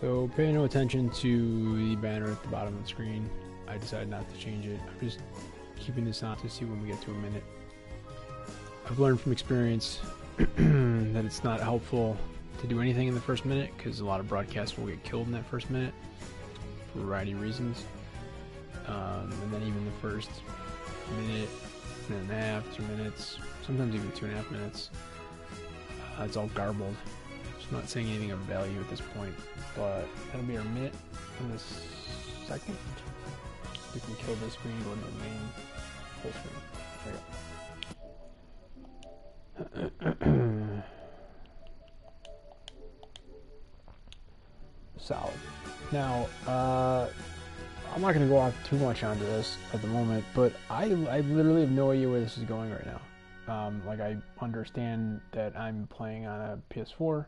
So pay no attention to the banner at the bottom of the screen. I decided not to change it. I'm just keeping this on to see when we get to a minute. I've learned from experience that it's not helpful to do anything in the first minute because a lot of broadcasts will get killed in that first minute for a variety of reasons. And then even the first minute and a half, 2 minutes, sometimes even 2.5 minutes, it's all garbled. So I'm not saying anything of value at this point, but that'll be our minute in this second. We can kill this screen, go to the main full screen. There we go. Solid. Now, I'm not going to go off too much onto this at the moment, but I literally have no idea where this is going right now. Like, I understand that I'm playing on a PS4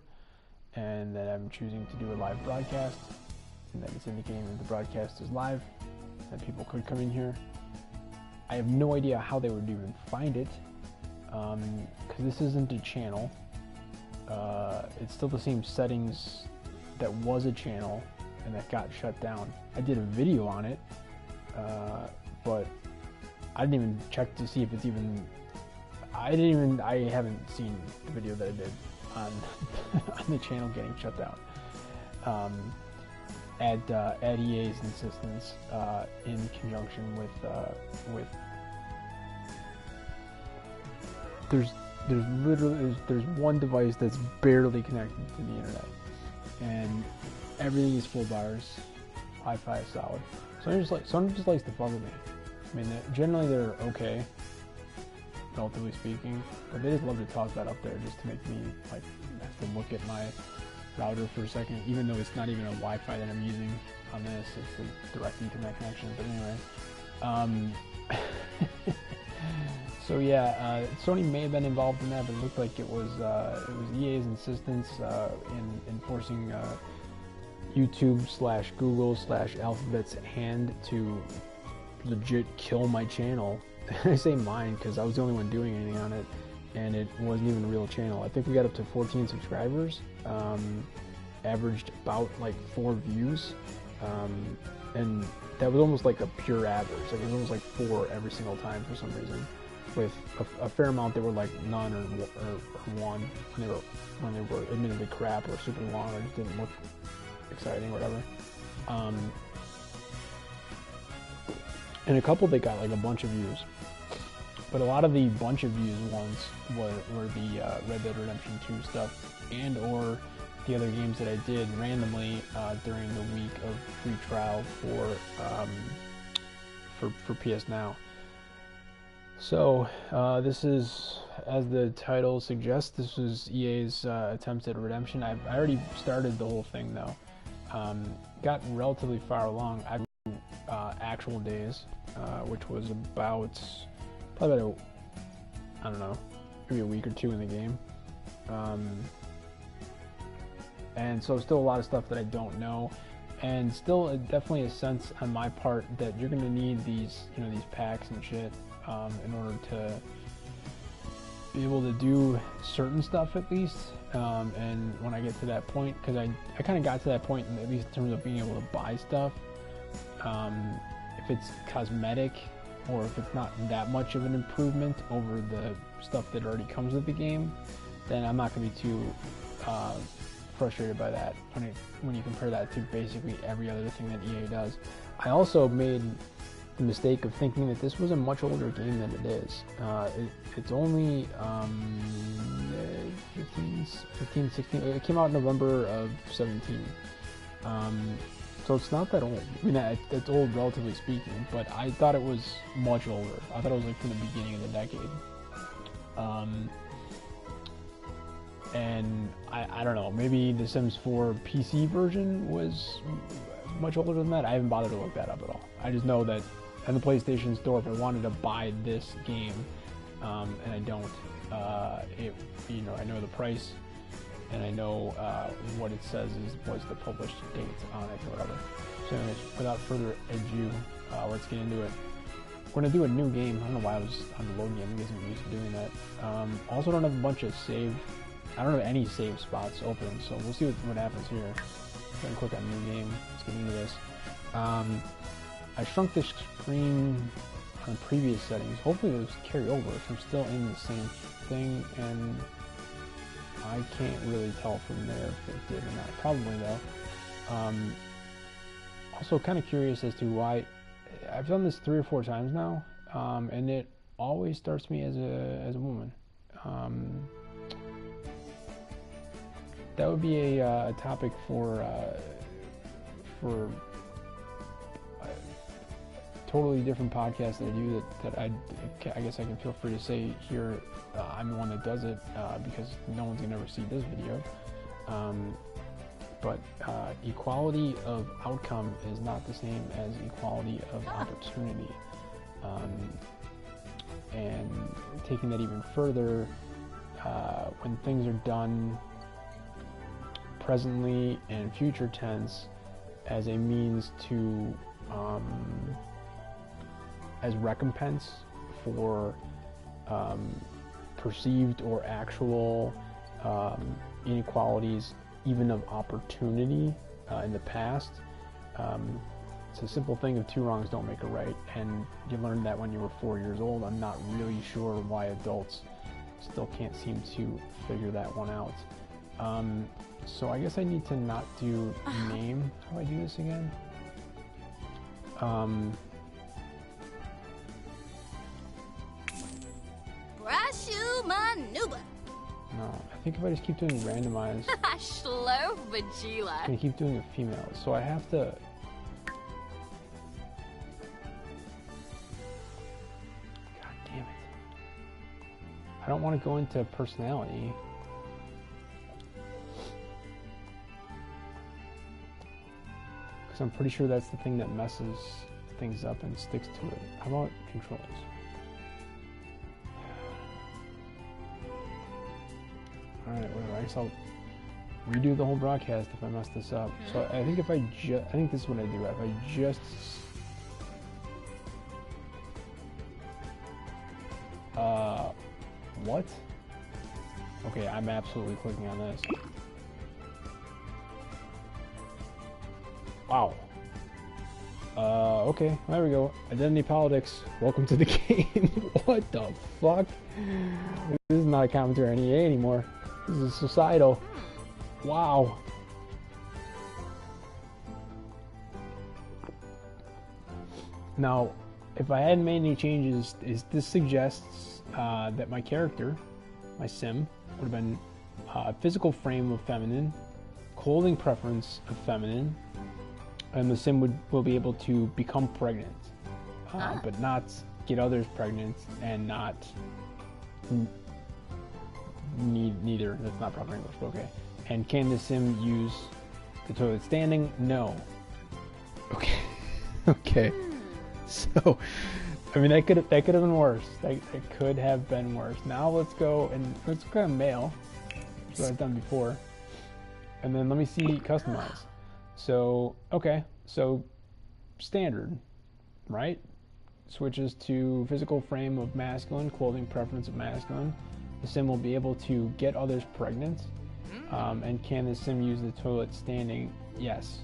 and that I'm choosing to do a live broadcast and that it's indicating that the broadcast is live, that people could come in here. I have no idea how they would even find it, because this isn't a channel. It's still the same settings that was a channel and that got shut down. I did a video on it, but I didn't even check to see if it's even. I haven't seen the video that I did on on the channel getting shut down. At EA's insistence, in conjunction with there's one device that's barely connected to the internet, and everything is full bars. Wi-Fi is solid. Someone just likes to fuck with me. I mean, generally they're okay, relatively speaking, but they just love to toss that up there just to make me like have to look at my router for a second, even though it's not even a Wi-Fi that I'm using on this. It's a direct Ethernet connection. But anyway, so yeah, Sony may have been involved in that, but it looked like it was EA's insistence in enforcing YouTube / Google / Alphabet's hand to legit kill my channel. I say mine because I was the only one doing anything on it, and it wasn't even a real channel. I think we got up to 14 subscribers, averaged about like 4 views, and that was almost like a pure average. Like it was almost like 4 every single time for some reason. With a fair amount, they were like none or 1 when they were admittedly crap or super long or just didn't look exciting or whatever. And a couple they got like a bunch of views, but a lot of the bunch of views ones were the Red Dead Redemption 2 stuff and or the other games that I did randomly during the week of free trial for PS Now. So this is, as the title suggests, this was EA's attempt at redemption. I already started the whole thing though. Got relatively far along. Actual days, which was probably about I don't know, maybe a week or 2 in the game, and so still a lot of stuff that I don't know, and still definitely a sense on my part that you're gonna need these packs and shit in order to be able to do certain stuff at least, and when I get to that point, because I kind of got to that point at least in terms of being able to buy stuff. If it's cosmetic or if it's not that much of an improvement over the stuff that already comes with the game, then I'm not going to be too frustrated by that when you compare that to basically every other thing that EA does. I also made the mistake of thinking that this was a much older game than it is. It's only 15, 16, it came out in November of 17. So it's not that old. I mean, it's old relatively speaking, but I thought it was much older. I thought it was like from the beginning of the decade. And I don't know, maybe the Sims 4 PC version was much older than that. I haven't bothered to look that up at all. I just know that on the PlayStation Store, if I wanted to buy this game, and I don't, I know the price, and I know what it says was the published date on it or whatever. So anyways, without further ado, let's get into it. We're going to do a new game. I don't know why I was on the load game. I guess I'm used to doing that. Also don't have a bunch of I don't have any save spots open, so we'll see what happens here. Go and click on new game. Let's get into this. I shrunk the screen on previous settings. Hopefully those carry over. So I'm still in the same thing, and I can't really tell from there if it did or not. Probably though. Also kind of curious as to why I've done this 3 or 4 times now, and it always starts me as a woman. That would be a topic for a totally different podcast that I do. That I guess I can feel free to say here. I'm the one that does it because no one's gonna ever see this video. But equality of outcome is not the same as equality of opportunity. And taking that even further, when things are done presently and future tense as a means to, as recompense for perceived or actual inequalities, even of opportunity in the past. It's a simple thing of 2 wrongs don't make a right, and you learned that when you were 4 years old. I'm not really sure why adults still can't seem to figure that one out. So I guess I need to not do name. How do I do this again? Brashu Manuba. No, I think if I just keep doing randomized, Shlo Vajila. I'm gonna keep doing a female. So I have to. God damn it! I don't want to go into personality. Because I'm pretty sure that's the thing that messes things up and sticks to it. How about controls? Alright, whatever. I guess I'll redo the whole broadcast if I mess this up. So I think if I think this is what I do. If I just what? Okay, I'm absolutely clicking on this. Wow. Okay, there we go. Identity politics. Welcome to the game. What the fuck? This is not a commentary on EA anymore. This is societal. Wow. Now, if I hadn't made any changes, this suggests that my character, my sim, would have been physical frame of feminine, clothing preference of feminine, and the sim will be able to become pregnant, but not get others pregnant, and not neither. That's not proper English, but okay. And can the sim use the toilet standing? No. Okay. Okay. So, I mean, that could have been worse. That could have been worse. Now let's go male. That's what I've done before. And then let me see customize. So, okay. So, standard, right? Switches to physical frame of masculine, clothing preference of masculine. The sim will be able to get others pregnant. And can the sim use the toilet standing? Yes.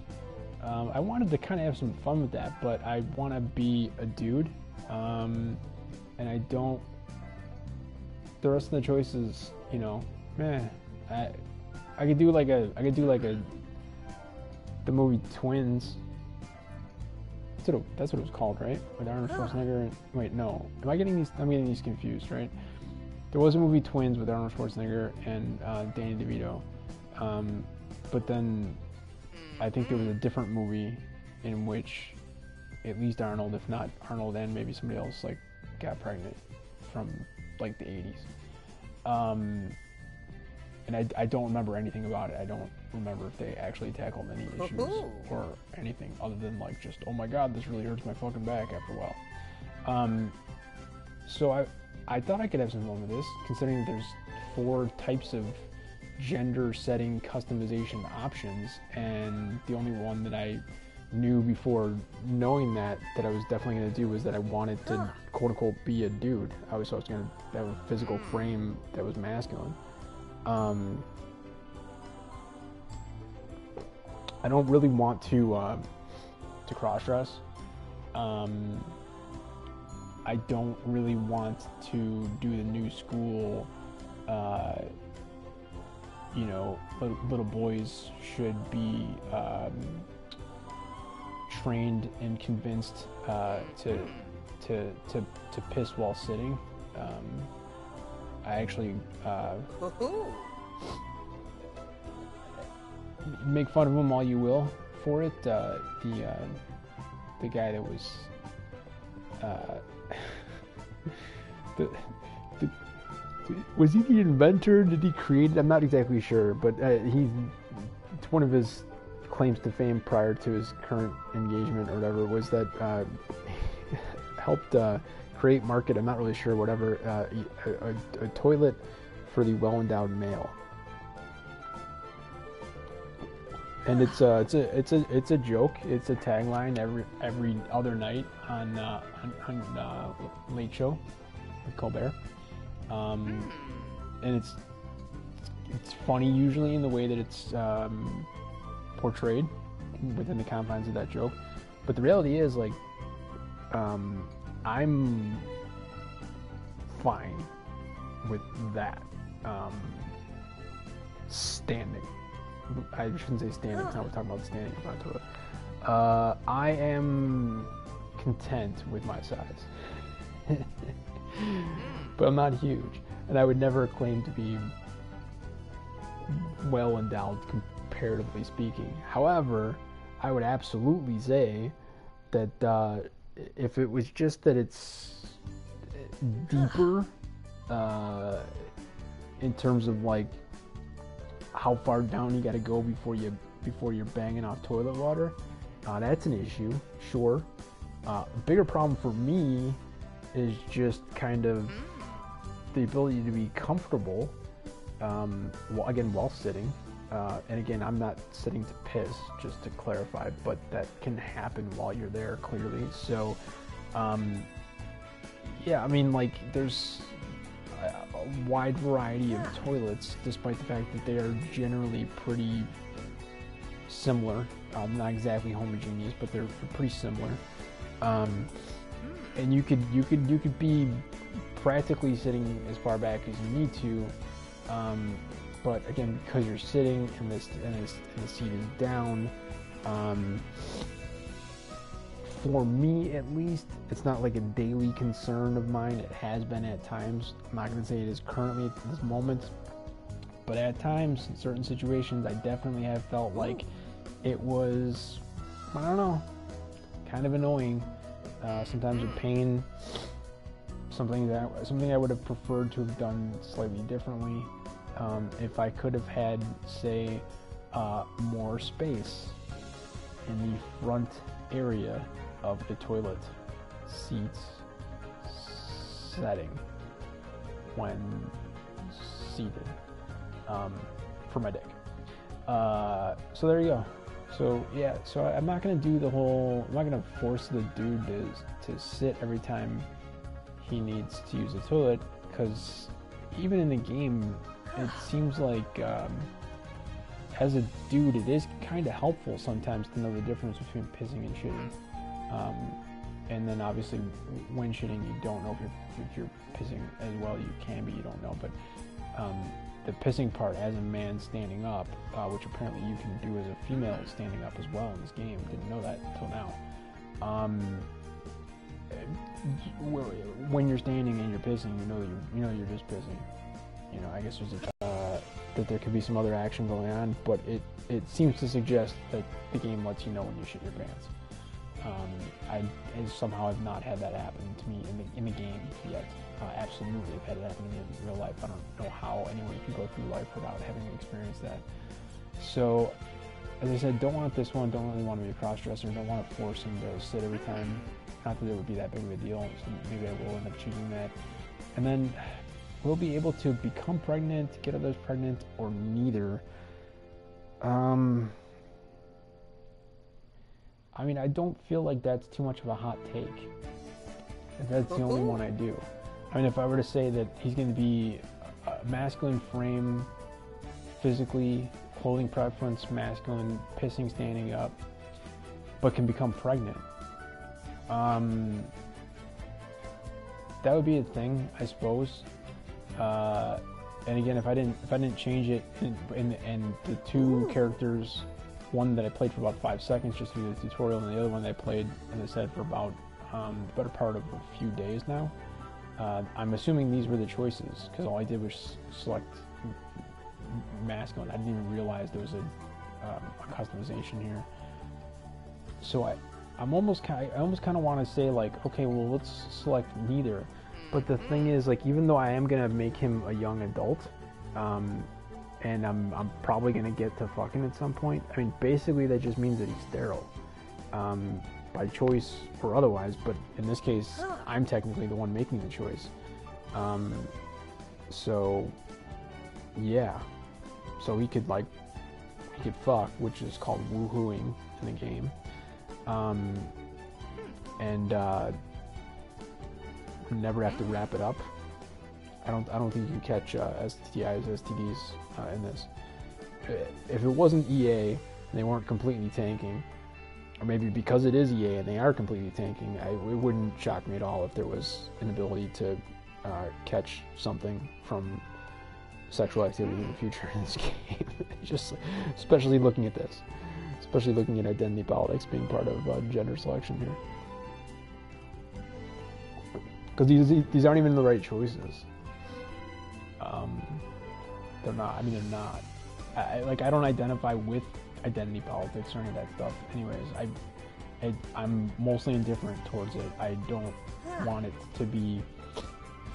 I wanted to kind of have some fun with that, but I want to be a dude. And I don't. The rest of the choices, you know, I could do like the movie Twins. That's what it was called, right? With Arnold Schwarzenegger. And, wait, no. Am I getting these? I'm getting these confused, right? There was a movie Twins with Arnold Schwarzenegger and Danny DeVito, but then I think there was a different movie in which at least Arnold, if not Arnold and maybe somebody else, like got pregnant from like the 80s. And I don't remember anything about it. I don't remember if they actually tackled any issues or anything other than like just, oh my god, this really hurts my fucking back after a while. So I thought I could have some fun with this, considering that there's 4 types of gender setting customization options, and the only one that I knew before knowing that I was definitely going to do was that I wanted to quote unquote be a dude. I was going to have a physical frame that was masculine. I don't really want to cross-dress. I don't really want to do the new school, you know, little boys should be trained and convinced to piss while sitting. I actually make fun of him all you will for it. The guy that was was he the inventor? Did he create it? I'm not exactly sure, but it's one of his claims to fame prior to his current engagement or whatever was that helped create, market, I'm not really sure, whatever, a toilet for the well-endowed male. And it's a joke. It's a tagline every other night on Late Show with Colbert. And it's funny usually in the way that it's portrayed within the confines of that joke. But the reality is, like, I'm fine with that. Standing. I shouldn't say standing, because now we're talking about standing in front of it. I am content with my size. But I'm not huge. And I would never claim to be well endowed, comparatively speaking. However, I would absolutely say that if it was just that it's deeper in terms of, like, how far down you got to go before you're banging off toilet water, that's an issue, sure. A bigger problem for me is just kind of the ability to be comfortable, while sitting. And again, I'm not sitting to piss, just to clarify, but that can happen while you're there, clearly. So, yeah, I mean, like, there's a wide variety of toilets, despite the fact that they are generally pretty similar. Not exactly homogeneous, but they're pretty similar. And you could be practically sitting as far back as you need to, but again, because you're sitting and the seat is down, for me at least, it's not like a daily concern of mine. It has been at times. I'm not going to say it is currently at this moment, but at times, in certain situations, I definitely have felt like it was, I don't know, kind of annoying. Sometimes a pain, something I would have preferred to have done slightly differently. If I could have had, say, more space in the front area of the toilet seats setting when seated, for my dick. So there you go. So yeah, so I'm not gonna do the whole, I'm not gonna force the dude to sit every time he needs to use the toilet, because even in the game, it seems like as a dude, it is kind of helpful sometimes to know the difference between pissing and shitting. And then obviously when shitting, you don't know if you're pissing as well. You can be, you don't know. But the pissing part as a man standing up, which apparently you can do as a female standing up as well in this game. Didn't know that until now. When you're standing and you're pissing, you know you're just pissing. You know, I guess there's that there could be some other action going on, but it seems to suggest that the game lets you know when you shit your pants. I somehow have not had that happen to me in the game yet. Absolutely, I've had it happen to me in real life. I don't know how anyone can go through life without having experienced that. So, as I said, don't want this one. Don't really want to be a cross-dresser. Don't want to force him to sit every time. Not that it would be that big of a deal. So maybe I will end up choosing that. And then we'll be able to become pregnant, get others pregnant, or neither. I mean, I don't feel like that's too much of a hot take. That's the only one I do. I mean, if I were to say that he's going to be a masculine frame physically clothing preference, masculine, pissing, standing up, but can become pregnant. That would be a thing, I suppose. And again, if I didn't change it, and the two characters, one that I played for about 5 seconds just through the tutorial, and the other one that I played, as I said, for about the better part of a few days now. I'm assuming these were the choices because all I did was select masculine. I didn't even realize there was a customization here. So I almost kind of want to say like, okay, well, let's select neither. But the thing is, like, even though I am gonna make him a young adult, and I'm probably gonna get to fucking at some point. I mean, basically that just means that he's sterile, by choice or otherwise. But in this case, I'm technically the one making the choice. So yeah, so he could fuck, which is called woohooing in the game, and never have to wrap it up. I don't think you can catch STIs, STDs in this. If it wasn't EA and they weren't completely tanking, or maybe because it is EA and they are completely tanking, it wouldn't shock me at all if there was an ability to catch something from sexual activity in the future in this game. Just especially looking at this, especially looking at identity politics being part of gender selection here. Because these aren't even the right choices. They're not. I mean, they're not. I don't identify with identity politics or any of that stuff. Anyways, I'm mostly indifferent towards it. I don't want it to be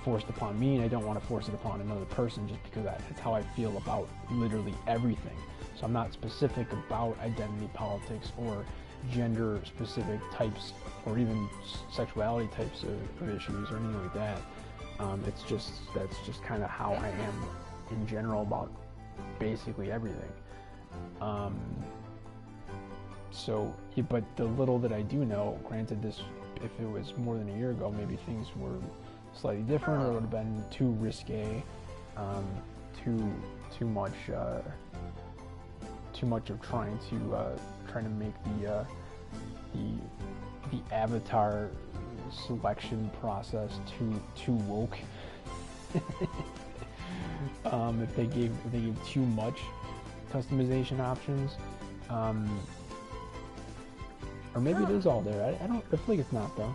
forced upon me, and I don't want to force it upon another person just because that's how I feel about literally everything. So I'm not specific about identity politics or gender-specific types or even sexuality types of issues or anything like that. That's just kind of how I am in general about basically everything. So, yeah, but the little that I do know, granted, this, if it was more than a year ago, maybe things were slightly different, or it would have been too risque, too much of trying to make the avatar selection process too woke. If they gave too much customization options, or maybe it is all there. I feel like it's not though.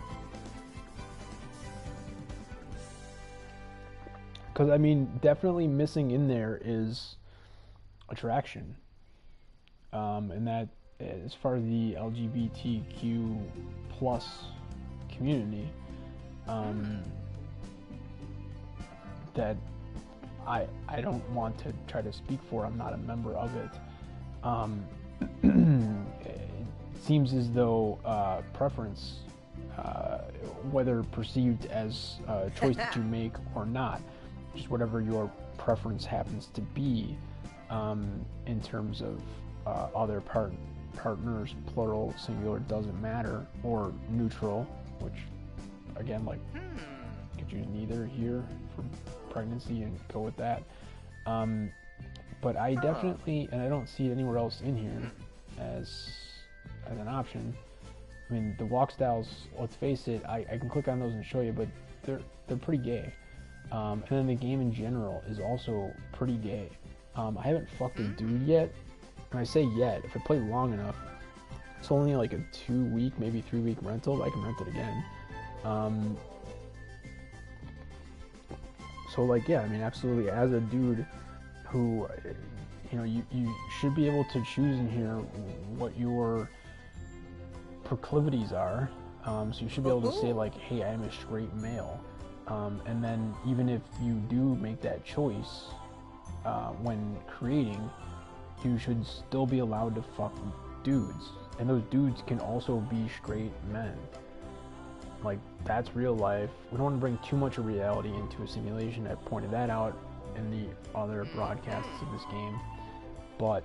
Because I mean, definitely missing in there is attraction, and that as far as the LGBTQ plus community, that I don't want to try to speak for. I'm not a member of it. It seems as though preference, whether perceived as a choice that you make or not, just whatever your preference happens to be, in terms of other partners, plural, singular, doesn't matter, or neutral, which again, like, could use neither here for pregnancy and go with that. But I definitely, and I don't see it anywhere else in here as an option. I mean, the walk styles, let's face it, I can click on those and show you, but they're pretty gay. And then the game in general is also pretty gay. I haven't fucked a dude yet. When I say yet, if I play long enough, it's only like a 2-week, maybe 3-week rental, but I can rent it again. So like, yeah, I mean, absolutely, as a dude who, you know, you should be able to choose in here what your proclivities are. So you should be able to say like, hey, I am a straight male. And then even if you do make that choice when creating, you should still be allowed to fuck dudes. And those dudes can also be straight men. Like, that's real life. We don't want to bring too much of reality into a simulation. I pointed that out in the other broadcasts of this game. But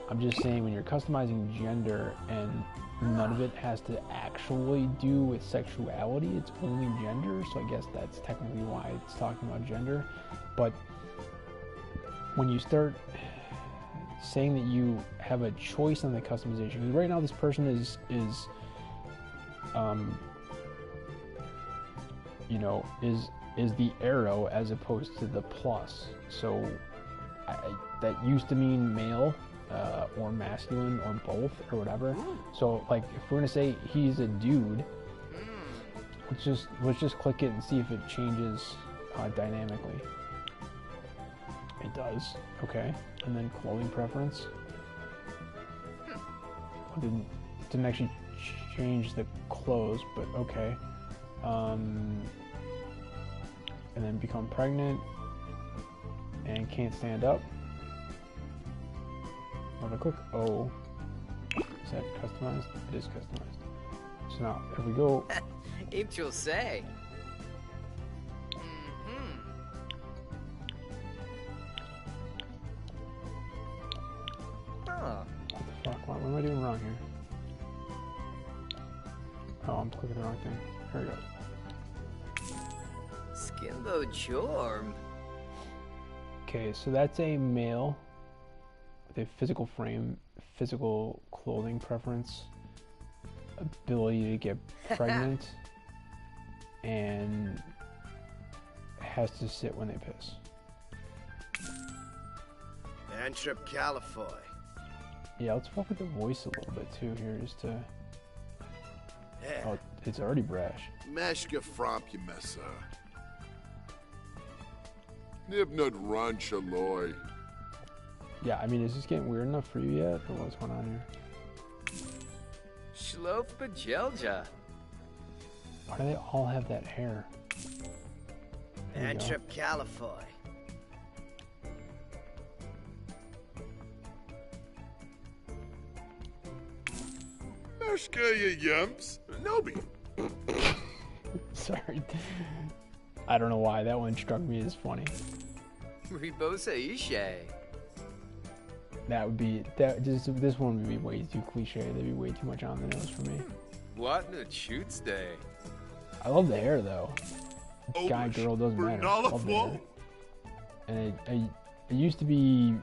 I'm just saying, when you're customizing gender and none of it has to actually do with sexuality, it's only gender, so I guess that's technically why it's talking about gender. But when you start saying that you have a choice on the customization. Because right now this person is you know, is the arrow as opposed to the plus. So that used to mean male or masculine or both or whatever. So like if we're gonna say he's a dude, let's just click it and see if it changes dynamically. It does. Okay. And then clothing preference. Didn't actually change the clothes, but okay. And then become pregnant and can't stand up. If I click O, is that customized? It is customized. So now if we go, If you'll say. what the fuck? What am I doing wrong here? Oh, I'm clicking the wrong thing. Here we go. Skimbo Jorm. Okay, so that's a male with a physical frame, physical clothing preference, ability to get pregnant, and has to sit when they piss. Mantrip Califoy. Yeah, let's fuck with the voice a little bit too here, just to. Yeah. Oh, it's already brash. Meshka Frompumessa. Nibnud Ranchaloy. Yeah, I mean, is this getting weird enough for you yet, or what's going on here? Shlof Bajelja. Why do they all have that hair? There we go. Mantrip Califoy. Meshka ya yumps. Nobi. Sorry. I don't know why that one struck me as funny. Ribosa Ishe. That would be this one would be way too cliche. There'd be way too much on the nose for me. What a shoots day. I love the hair though. Guy, girl, doesn't matter. I love the hair. And it used to be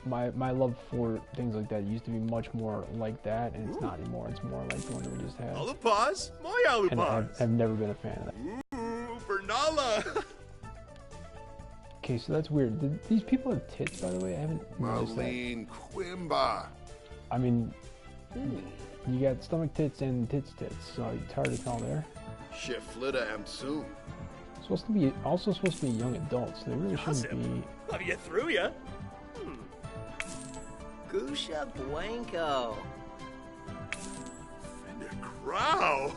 my love for things like that used to be much more like that, and it's not anymore. It's more like the one that we just had. Alupaz? My And Alupaz. I've never been a fan of that. Ooh, Bernala. Okay, so that's weird. Did these people have tits, by the way? I haven't noticed that. Marlene Quimba. I mean, you got stomach tits and tits, so it's hard to tell there. Shiflita Amsoon. Supposed to be also supposed to be young adults. So they really shouldn't be. Have you through ya? Gusha Blanco. Fender Crow.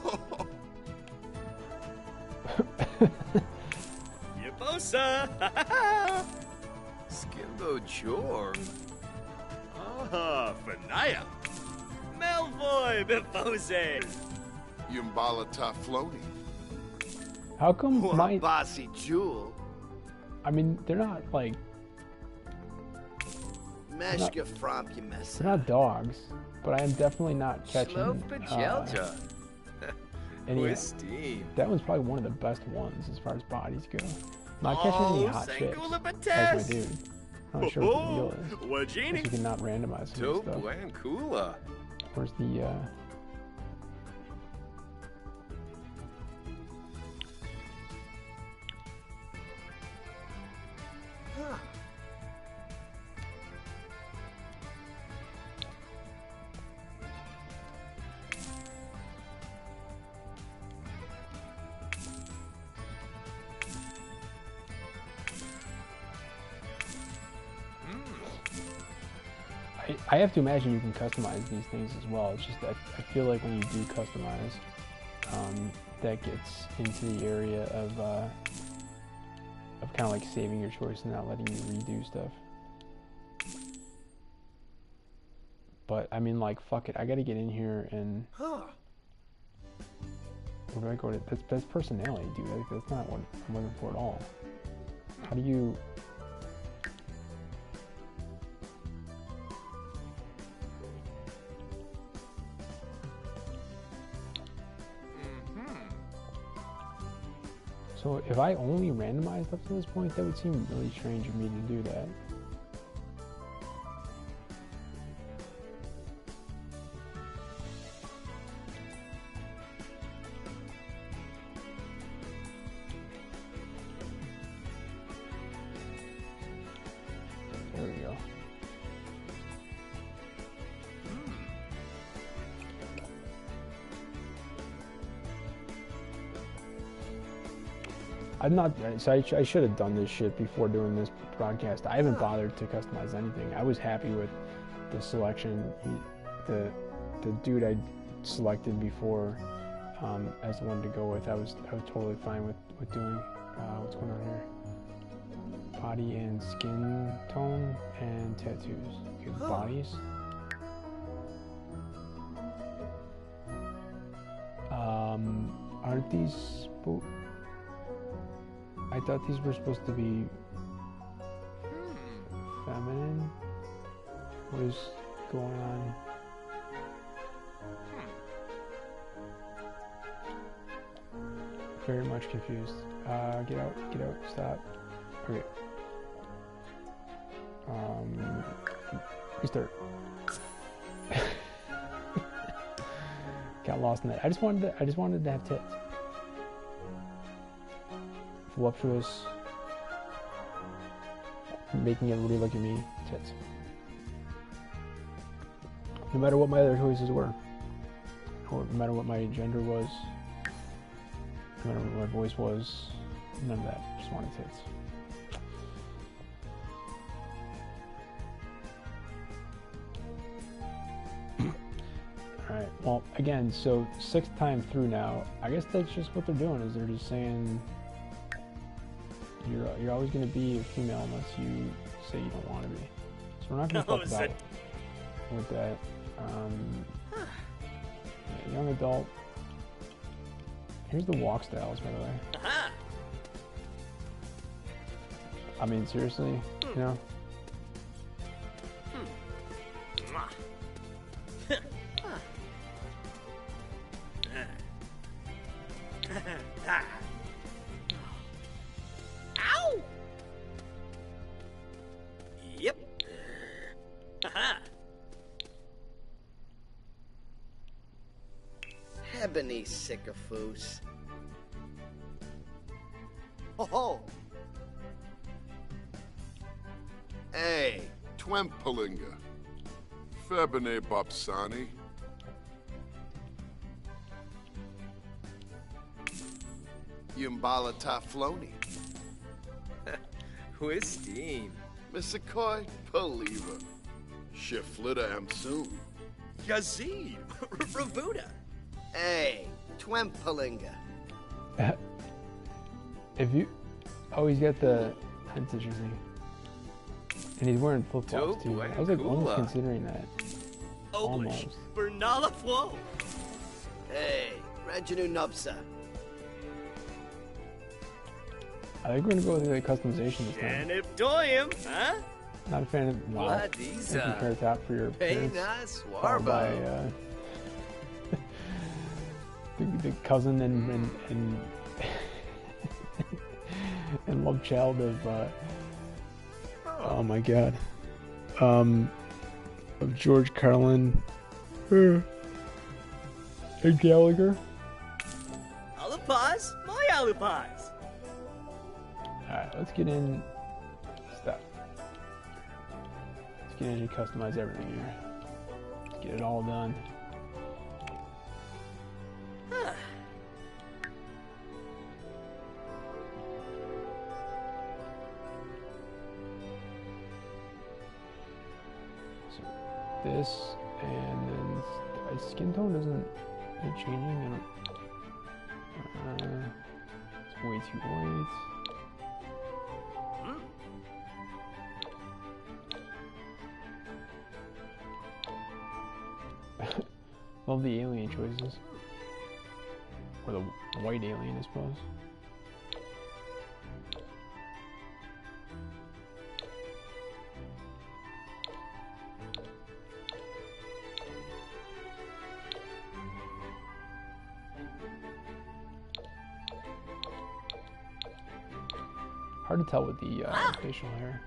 Yabosa! Skimbo Jorm. Ah, Fanaya! Melvoy Bifose! Yumbala Tafloni. How come my? Bossy Jewel. I mean, they're not like Meshka Frompumessa. they're not dogs, but I am definitely not catching. Shlof Bajelja. any. Christine. That one's probably one of the best ones as far as bodies go. Not catching any hot chicks. That's my dude. I'm not sure what the deal is. Wajini! Guess you can not randomize some of this Dope stuff. Blancula. Where's the I have to imagine you can customize these things as well. It's just that I feel like when you do customize, that gets into the area of kind of like saving your choice and not letting you redo stuff. But I mean, like, fuck it, I gotta get in here and where do I go to? That's personality, dude. That's not what I'm looking for at all. How do you? So if I only randomized up to this point, that would seem really strange of me to do that. I'm not. So I should have done this shit before doing this broadcast. I haven't bothered to customize anything. I was happy with the selection. The dude I selected before as the one to go with. I was totally fine with doing. What's going on here? Body and skin tone and tattoos. Okay, bodies. Aren't these? I thought these were supposed to be feminine. What is going on? Very much confused. Get out, stop. Okay. Restart. Got lost in that. I just wanted to have tits. Voluptuous. Making everybody look at me. Tits. No matter what my other choices were. Or no matter what my gender was. No matter what my voice was. None of that. Just wanted tits. Alright, well, again, so 6th time through now, I guess that's just what they're doing, is they're just saying you're always going to be a female unless you say you don't want to be. So we're not going to talk about with that. Yeah, young adult. Here's the walk styles, by the way. I mean, seriously, you know? Ow! Yep. Ebony sycophus. Oh! Hey! Twempelinga. Febine Bopsani. Yumbala Tafloni. Whistine. Missakoy Paliva. Shiflita Amsoon. Yazid. Ravuda. Hey! Twempelinga. If you... Oh, he's got the head stitcher thing. And he's wearing flip-flops too. I was like almost considering that. Almost. Bernala Flo. Hey! Reginu Nubsa. I think we're gonna go with the customization this time. Janib Doyum, huh? Not a fan of... Wow. Ladisa. Thank you, Carrot Top, for your appearance. Penas Followed by, Warbo. the cousin and and love child of oh my god, of George Carlin and Gallagher. Alupaz, my Alupaz. Alright, let's get in stuff. Let's get in and customize everything here. Let's get it all done. So this, and then skin tone isn't changing. It's way too white. Love the alien choices. Or the white alien, I suppose. Hard to tell with the facial hair.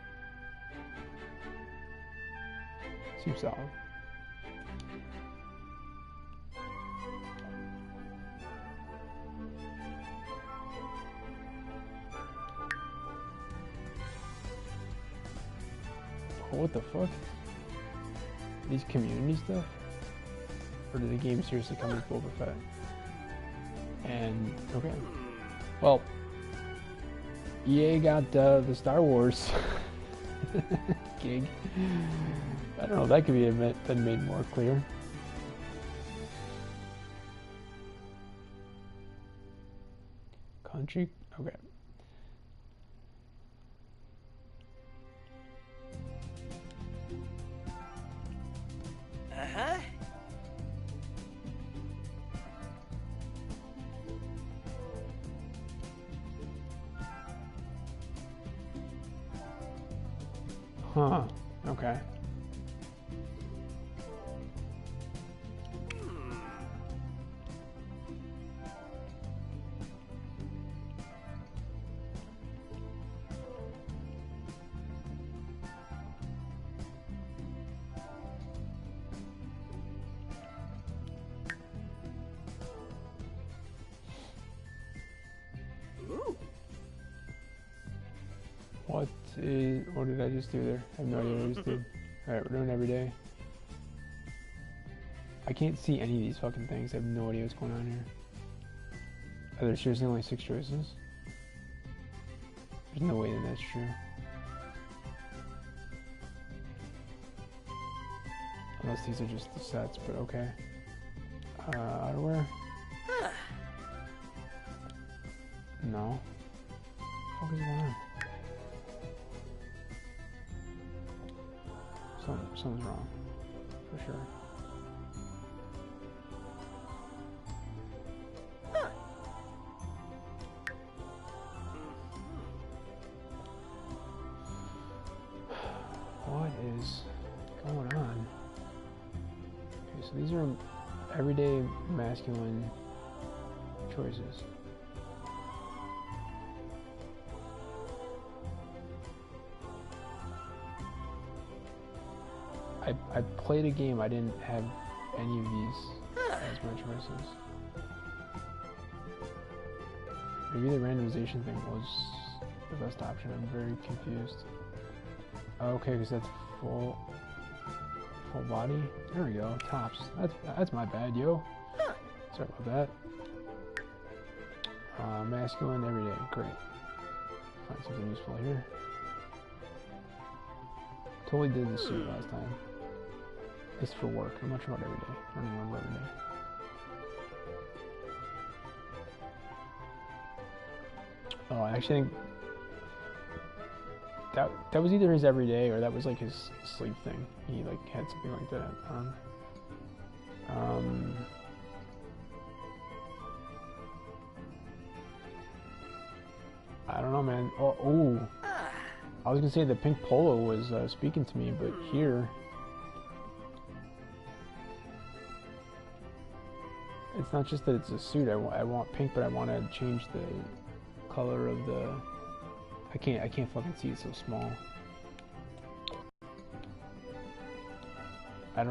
Seems solid. Oh, what the fuck? These community stuff? Or did the game seriously come with Boba Fett? And, okay. Well, EA got the Star Wars gig. I don't know. That could be been made more clear. Country. Okay. Uh-huh. Huh. Okay. Ooh. What did I just do there? I have no idea what I just did. Alright, we're doing every day. I can't see any of these fucking things. I have no idea what's going on here. Are there seriously only 6 choices? There's no way that that's true. Unless these are just the sets, but okay. Outerwear? No. What is going on? Something's wrong, for sure. What is going on? Okay, so these are everyday masculine choices. I played a game, I didn't have any of these as my choices. Maybe the randomization thing was the best option. I'm very confused. Okay, because that's full body. There we go. Tops. That's my bad, yo. Sorry about that. Masculine everyday. Great. Find something useful here. Totally did the suit last time. It's for work. I'm not sure about every day. I don't even remember every day. Oh, I actually think that was either his everyday or that was like his sleep thing. He like had something like that on. I don't know, man. Oh. I was gonna say the pink polo was speaking to me, but here it's not just that it's a suit. I want pink, but I want to change the color of the. I can't fucking see it so small. I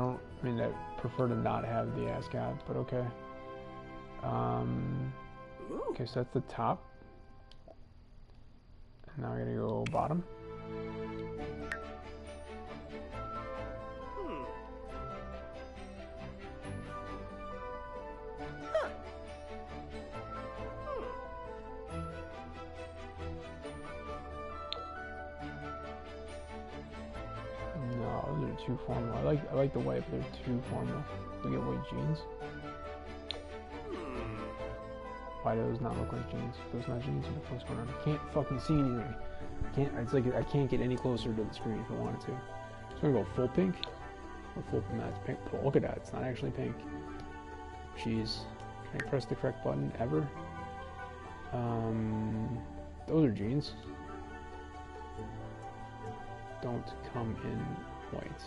prefer to not have the ascot, but okay. Okay, so that's the top. And now I gotta go bottom. No, those are too formal. I like the white, but they're too formal. We get white jeans. Why do those not look like jeans? Those not jeans? What's going on? I can't fucking see anything. It's like I can't get any closer to the screen if I wanted to. So I'm gonna go full pink. Or full, no, it's pink. Oh, look at that. It's not actually pink. Jeez. Can I press the correct button ever? Those are jeans. Don't come in white.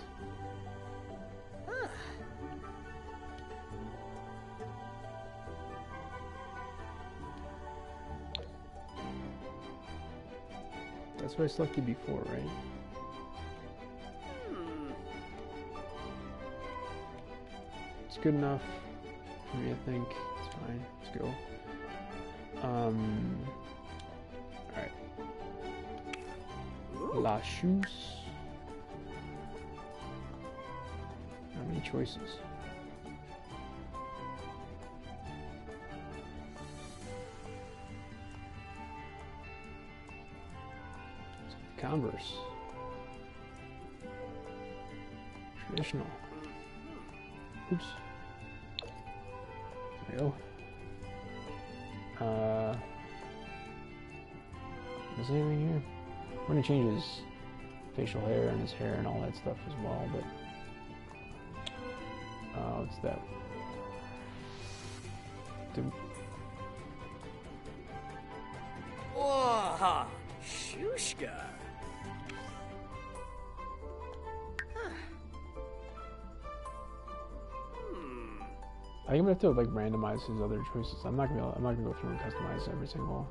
That's what I selected before, right? It's good enough for me, I think. It's fine. Let's go. Alright. La shoes. How many choices? Converse. Traditional. Oops. There we go. Is there anything here? I'm gonna change his facial hair and his hair and all that stuff as well, but what's that? Whoa, Shushka. I'm gonna have to like randomize his other choices. I'm not gonna go through and customize every single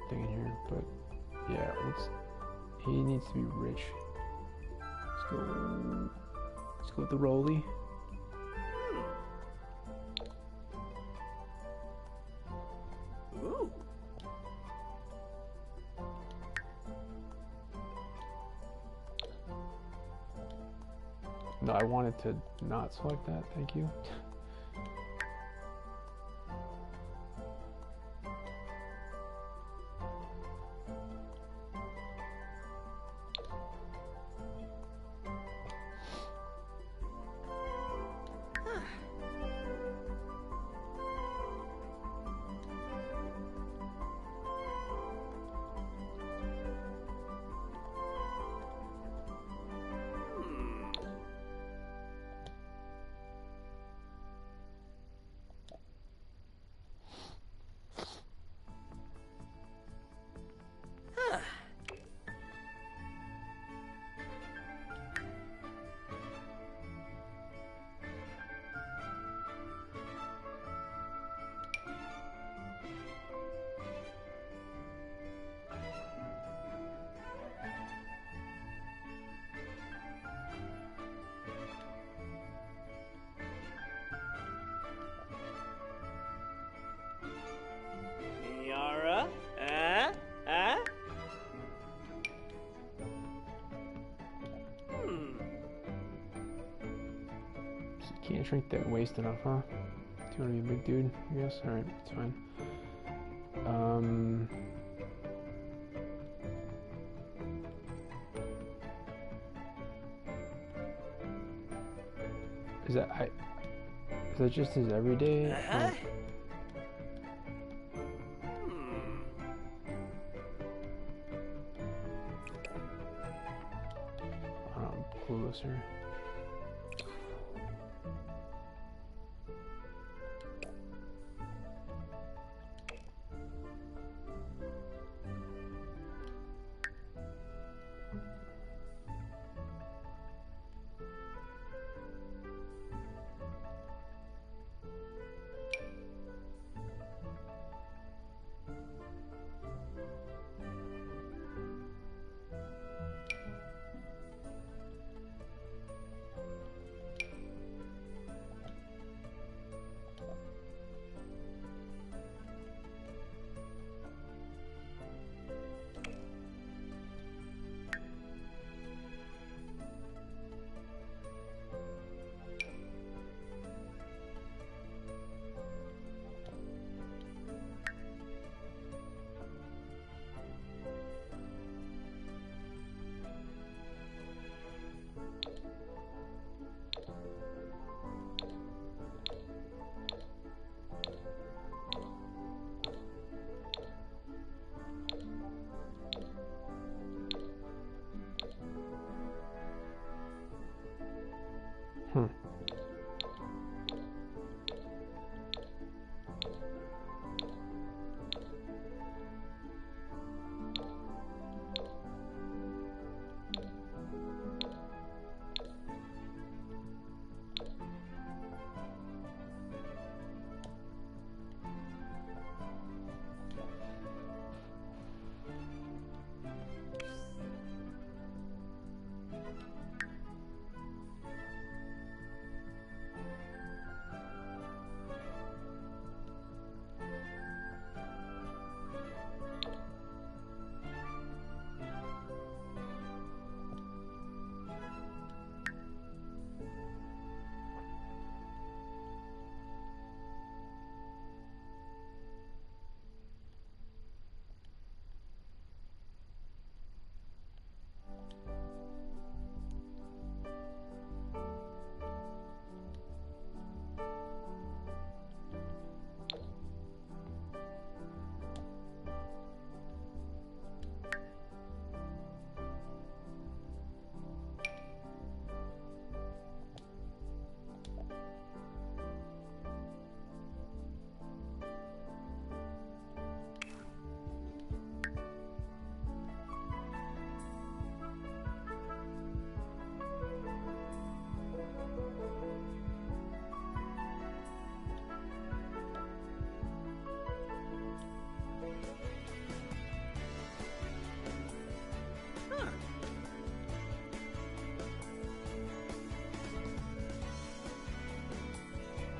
thing in here, but yeah, he needs to be rich. Let's go with the Rolly. Ooh. No, I wanted to not select that, thank you. Miara? Can't shrink that waist enough, huh? Do you want to be a big dude? I guess. All right, it's fine. Is that just his everyday? I'm clueless here.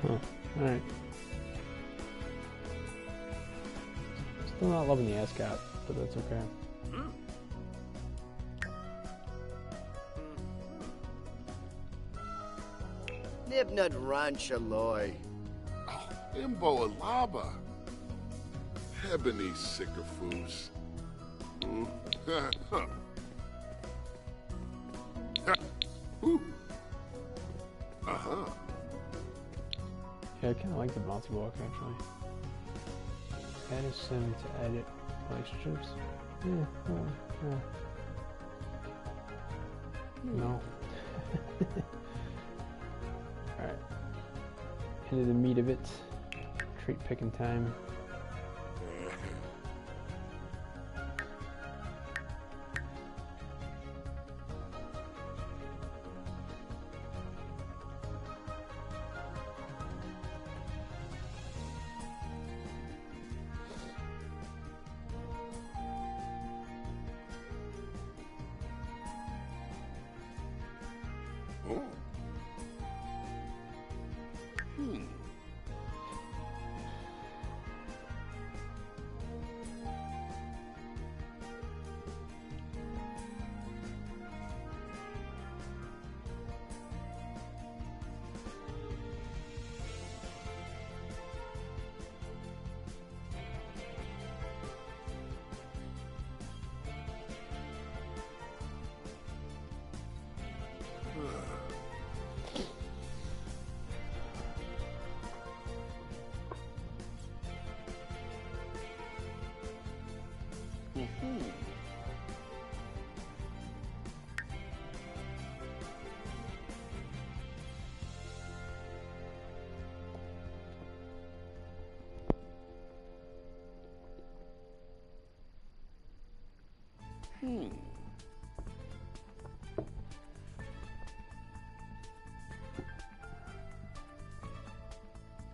Huh. Alright. Still not loving the ascot, but that's okay. Nibnut Ranchaloy. Oh, Imbo Alaba. Ebony Sycophus. Uh-huh. Yeah, I kind of like the bouncy walk actually. Add a sim to edit relationships. Yeah. No. Alright. Into the meat of it. Treat picking time. Oh.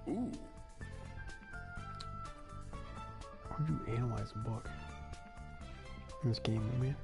Ooh. How would you analyze a book? In this game, I mean.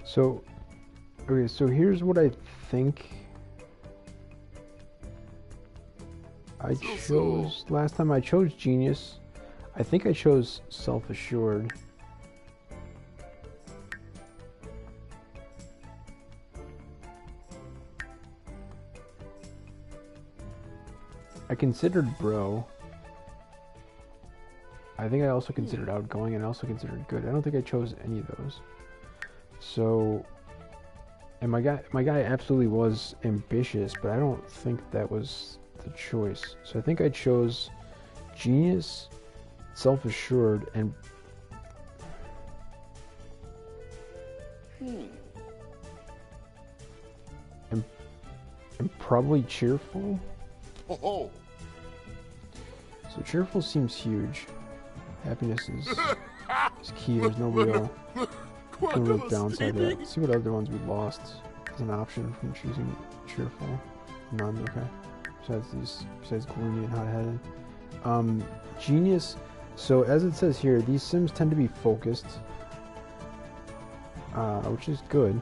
So, okay, so here's what I think I chose. Last time I chose Genius. I think I chose Self-Assured. I considered Bro. I think I also considered Outgoing, and I also considered Good. I don't think I chose any of those. So, and my guy absolutely was ambitious, but I don't think that was the choice. So I think I chose Genius, Self-Assured, and probably Cheerful. Oh. So Cheerful seems huge. Happiness is key. There's no real downside to that. Let's see what other ones we lost as an option from choosing Cheerful. None, okay. Besides Gloomy and Hot-Headed. Genius. So as it says here, these Sims tend to be focused, which is good.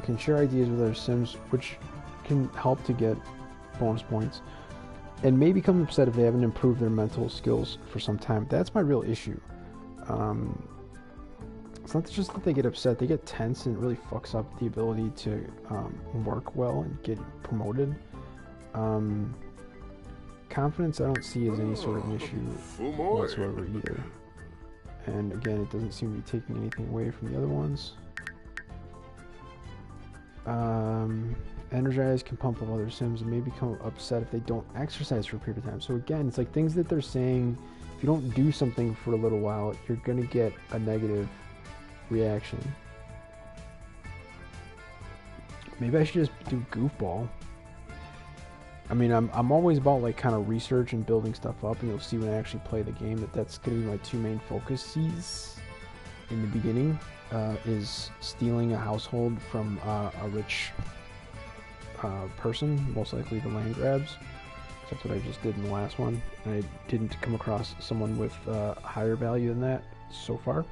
Can share ideas with other Sims, which can help to get bonus points, and may become upset if they haven't improved their mental skills for some time. That's my real issue. It's not just that they get upset, they get tense, and it really fucks up the ability to work well and get promoted. Confidence I don't see as any sort of an issue whatsoever either. And again, it doesn't seem to be taking anything away from the other ones. Energized can pump up other Sims and may become upset if they don't exercise for a period of time. So again, it's like things that they're saying, if you don't do something for a little while, you're going to get a negative reaction. Maybe I should just do Goofball. I mean, I'm always about like kind of research and building stuff up, and you'll see when I actually play the game that that's going to be my two main focuses in the beginning. Is stealing a household from a rich person, most likely the land grabs. That's what I just did in the last one. I didn't come across someone with higher value than that so far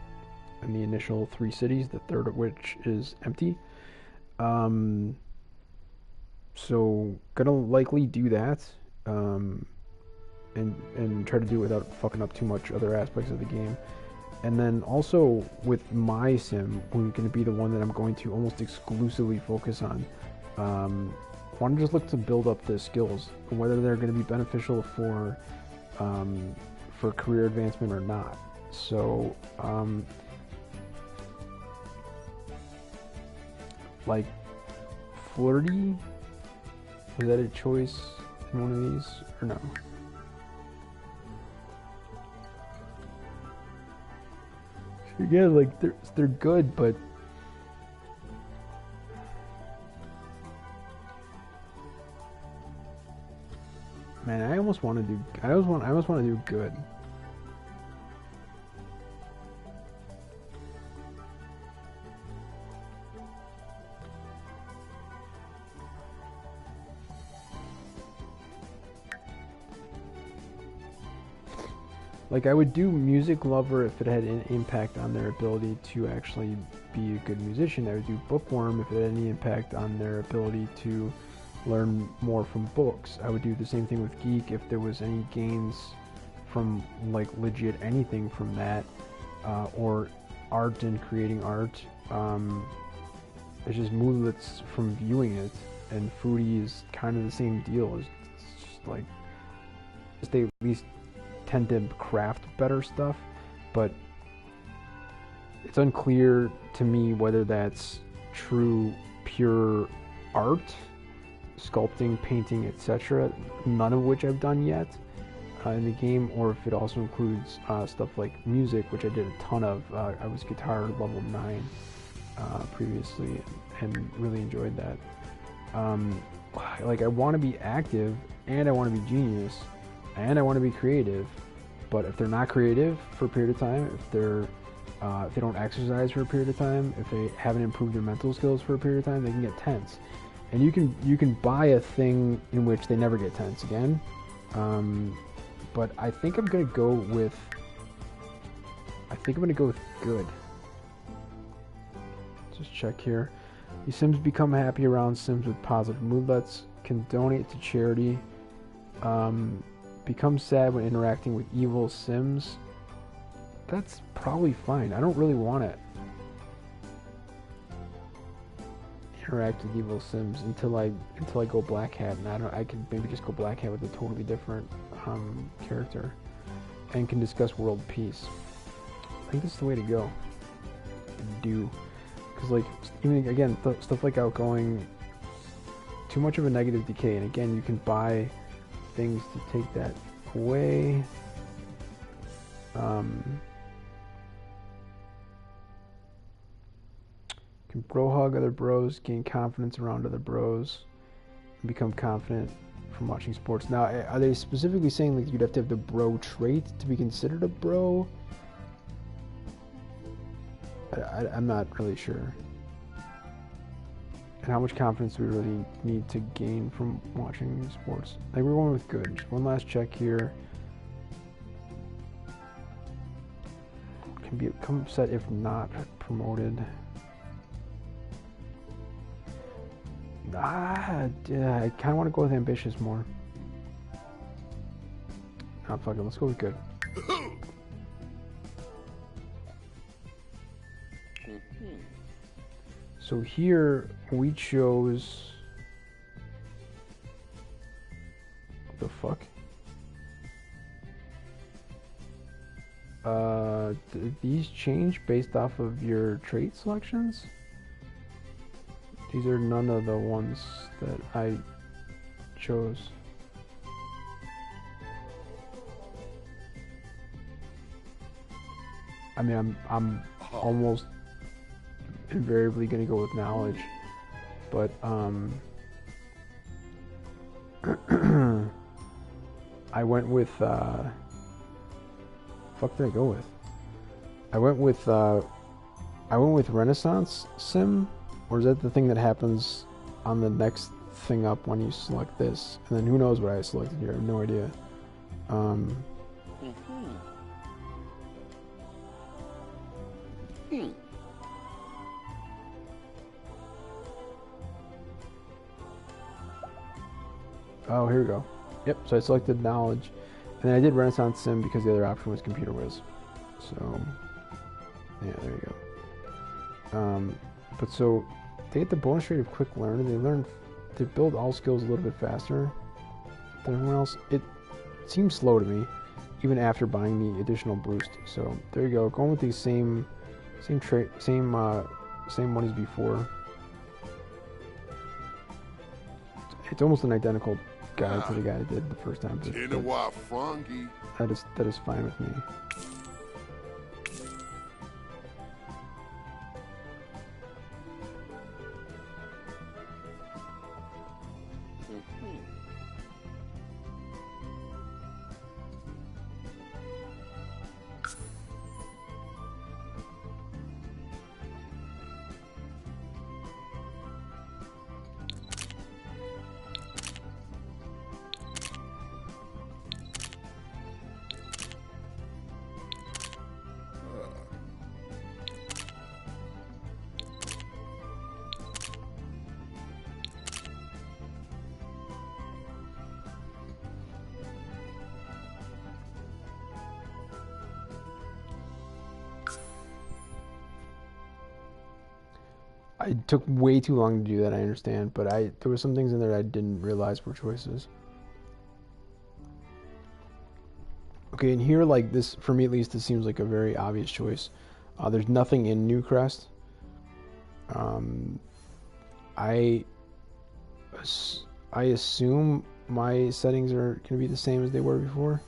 in the initial 3 cities, the third of which is empty. So gonna likely do that, and try to do it without fucking up too much other aspects of the game. And then also with my sim, I'm going to be the one that I'm going to almost exclusively focus on. I want to just look to build up the skills, and whether they're going to be beneficial for career advancement or not. So, like, flirty, was that a choice in one of these, or no? Yeah, like they're good, but man, I almost want to do good. Like, I would do music lover if it had an impact on their ability to actually be a good musician. I would do bookworm if it had any impact on their ability to learn more from books. I would do the same thing with geek if there was any gains from, like, legit anything from that, or art and creating art. It's just moodlets from viewing it, and foodie is kind of the same deal. It's just like, they at least tend to craft better stuff, but it's unclear to me whether that's true pure art, sculpting, painting, etc., none of which I've done yet in the game, or if it also includes stuff like music, which I did a ton of. I was guitar level 9 previously, and really enjoyed that. Like, I want to be active, and I want to be genius, and I want to be creative, but if they're not creative for a period of time, if they don't exercise for a period of time, if they haven't improved their mental skills for a period of time, they can get tense. And you can buy a thing in which they never get tense again. But I think I'm gonna go with good. Just check here. These Sims become happy around Sims with positive moodlets, can donate to charity, become sad when interacting with evil Sims. That's probably fine. I don't really want it. Interact with evil Sims until I go Black Hat, and I could maybe just go Black Hat with a totally different character, and can discuss world peace. I think this is the way to go. Because, like, even again, stuff like outgoing, too much of a negative decay, and again, you can buy things to take that away. Can bro hug other bros, gain confidence around other bros, and become confident from watching sports. Now, are they specifically saying like you'd have to have the bro trait to be considered a bro? I'm not really sure. And how much confidence do we really need to gain from watching sports? I think we're going with good. Just one last check here. Can become upset if not promoted. I kind of want to go with ambitious more. Nah, fuck it. Let's go with good. So here we chose. What the fuck? Did these change based off of your trait selections? These are none of the ones that I chose. I mean, I'm almost invariably going to go with knowledge, but I went with fuck did I go with? I went with Renaissance Sim, or is that the thing that happens on the next thing up when you select this? And then who knows what I selected here? I have no idea. Oh, here we go. Yep, so I selected knowledge. And then I did Renaissance Sim because the other option was computer whiz. So, yeah, there you go. But so, they get the bonus rate of quick learn. They build all skills a little bit faster than everyone else. It seems slow to me, even after buying the additional boost. So, there you go. Going with these same one as before. It's almost an identical guide to the guy I did the first time. That is fine with me. It took way too long to do that, I understand, but there were some things in there that I didn't realize were choices. Okay, and here, like this, for me at least, this seems like a very obvious choice. There's nothing in Newcrest. I assume my settings are going to be the same as they were before.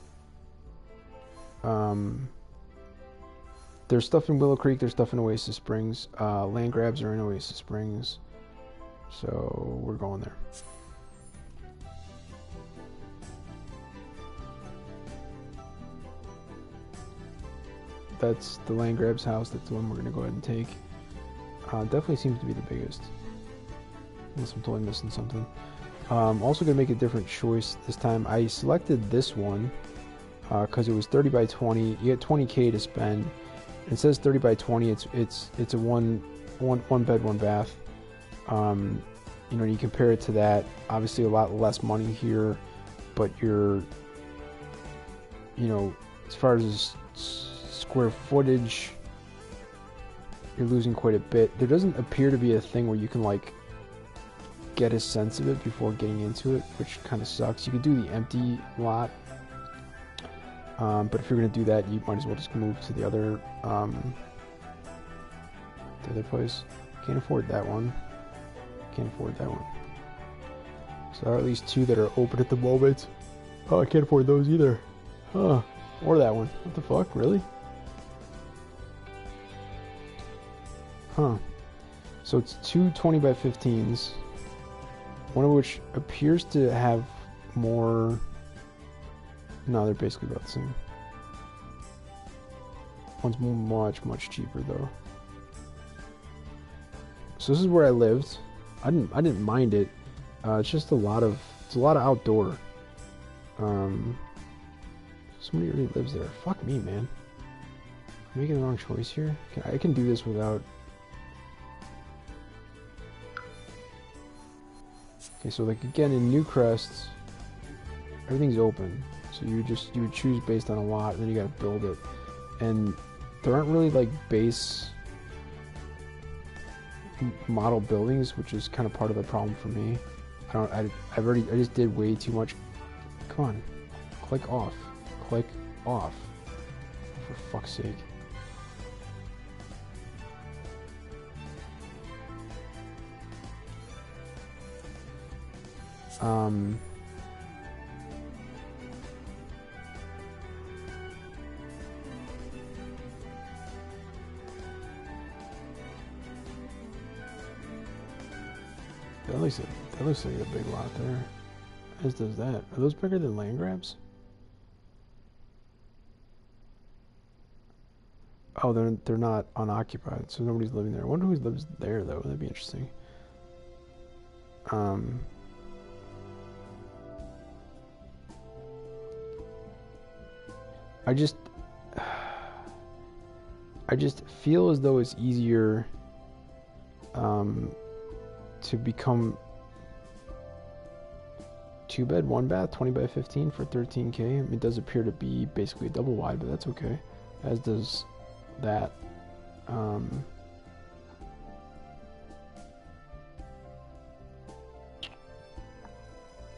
There's stuff in Willow Creek, there's stuff in Oasis Springs. Land grabs are in Oasis Springs. So we're going there. That's the land grabs house, that's the one we're going to go ahead and take. Definitely seems to be the biggest. Unless I'm totally missing something. Also going to make a different choice this time. I selected this one because it was 30 by 20. You get 20k to spend. It says 30 by 20. It's a one bed, one bath. You know, you compare it to that. Obviously, a lot less money here, but you're, you know, as far as square footage, you're losing quite a bit. There doesn't appear to be a thing where you can like get a sense of it before getting into it, which kind of sucks. You could do the empty lot. But if you're going to do that, you might as well just move to the other place. Can't afford that one. Can't afford that one. So there are at least two that are open at the moment. Oh, I can't afford those either. Huh. Or that one. What the fuck? Really? Huh. So it's two 20 by 15s. One of which appears to have more... No, they're basically about the same. One's much cheaper though. So this is where I lived. I didn't mind it. It's just a lot of outdoor. Somebody already lives there. Fuck me, man. I'm making the wrong choice here. I can do this without. Okay, so like again in Newcrest, everything's open. So you would choose based on a lot, and then you gotta build it. And there aren't really like base model buildings, which is kind of part of the problem for me. I just did way too much. Come on, click off, for fuck's sake. That looks like a big lot there. As does that. Are those bigger than land grabs? Oh, they're not unoccupied, so nobody's living there. I wonder who lives there though. That'd be interesting. I just feel as though it's easier to become 2-bed, 1-bath, 20 by 15 for 13K. I mean, it does appear to be basically a double wide, but that's okay. As does that.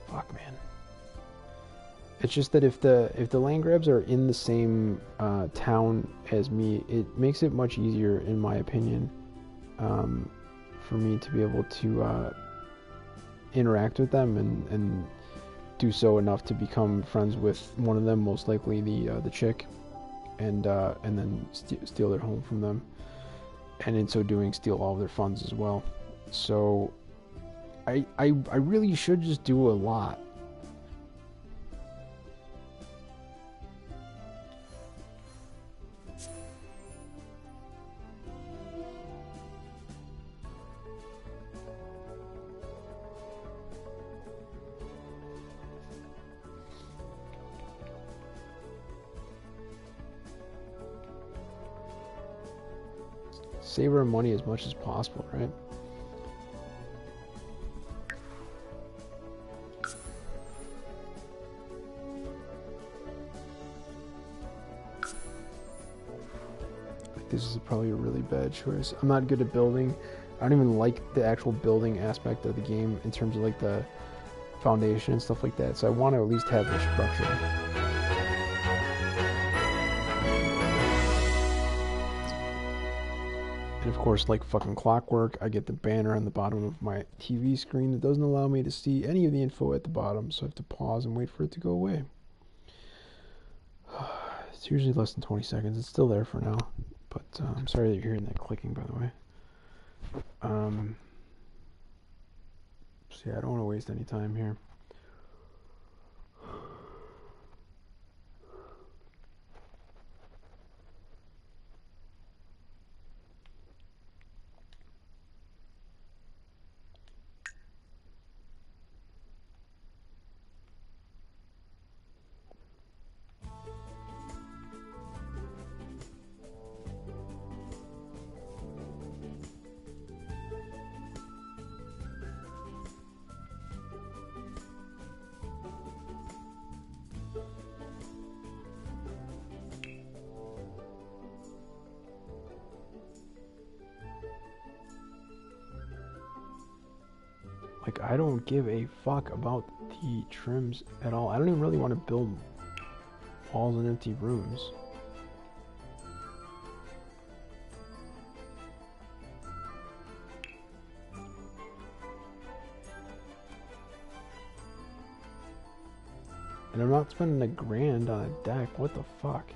Fuck, man. It's just that if the land grabs are in the same town as me, it makes it much easier, in my opinion, for me to be able to interact with them and do so enough to become friends with one of them, most likely the chick, and then steal their home from them, and in so doing steal all of their funds as well. So I really should just do a lot. Save our money as much as possible, right? Like, this is probably a really bad choice. I'm not good at building. I don't even like the actual building aspect of the game in terms of like the foundation and stuff like that. So I want to at least have the structure. And of course, like fucking clockwork, I get the banner on the bottom of my TV screen that doesn't allow me to see any of the info at the bottom, so I have to pause and wait for it to go away. It's usually less than 20 seconds. It's still there for now, but I'm sorry that you're hearing that clicking, by the way. So yeah, I don't want to waste any time here. Like, I don't give a fuck about the trims at all. I don't even really want to build walls and empty rooms. And I'm not spending $1,000 on a deck. What the fuck?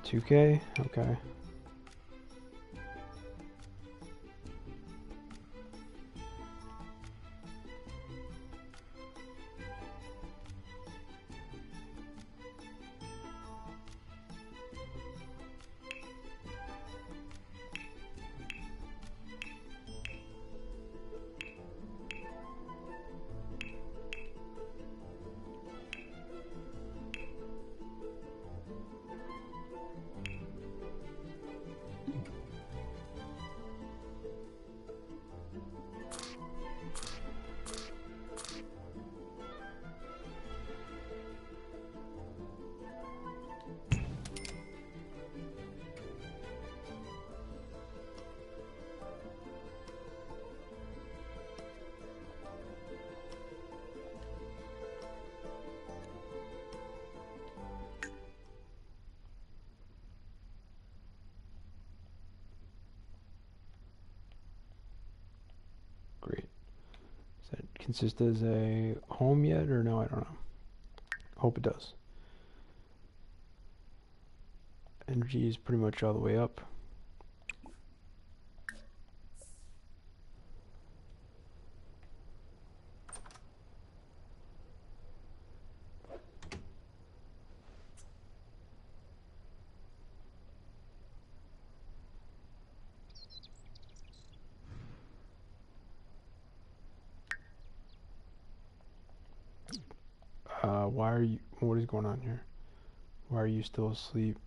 $2K? Okay. consist as a home yet, or no? I don't know. Hope it does. Energy is pretty much all the way up. Why are you, what is going on here? Why are you still asleep?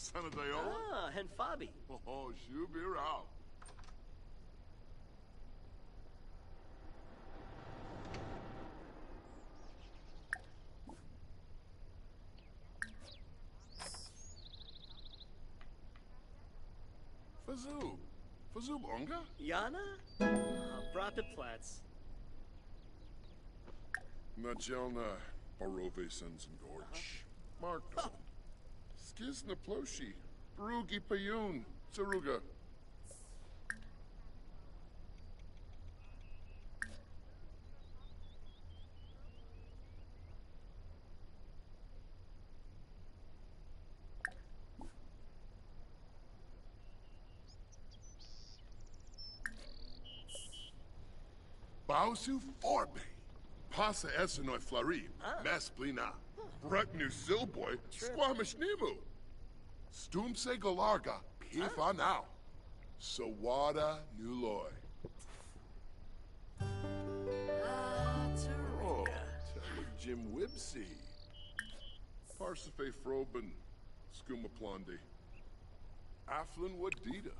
Son of Diola? Ah, and Fabi. Oh, she'll be around. Fazub Onga? Yana? Brataplatz. Najelna Barove Sons and Gorge. Mark. Skizna Ploshi. Barugi Payun. Saruga. Bausu Forbe. Pasa Esenoi Flarim. Mesplina. Bretnu Silboy. Squamish Nimu. Stumse Galarga. Pifa now. Sawada Nuloy. Oh, Jim Wibsey. Parsife Froben. Skuma Plondi. Aflin Wadida.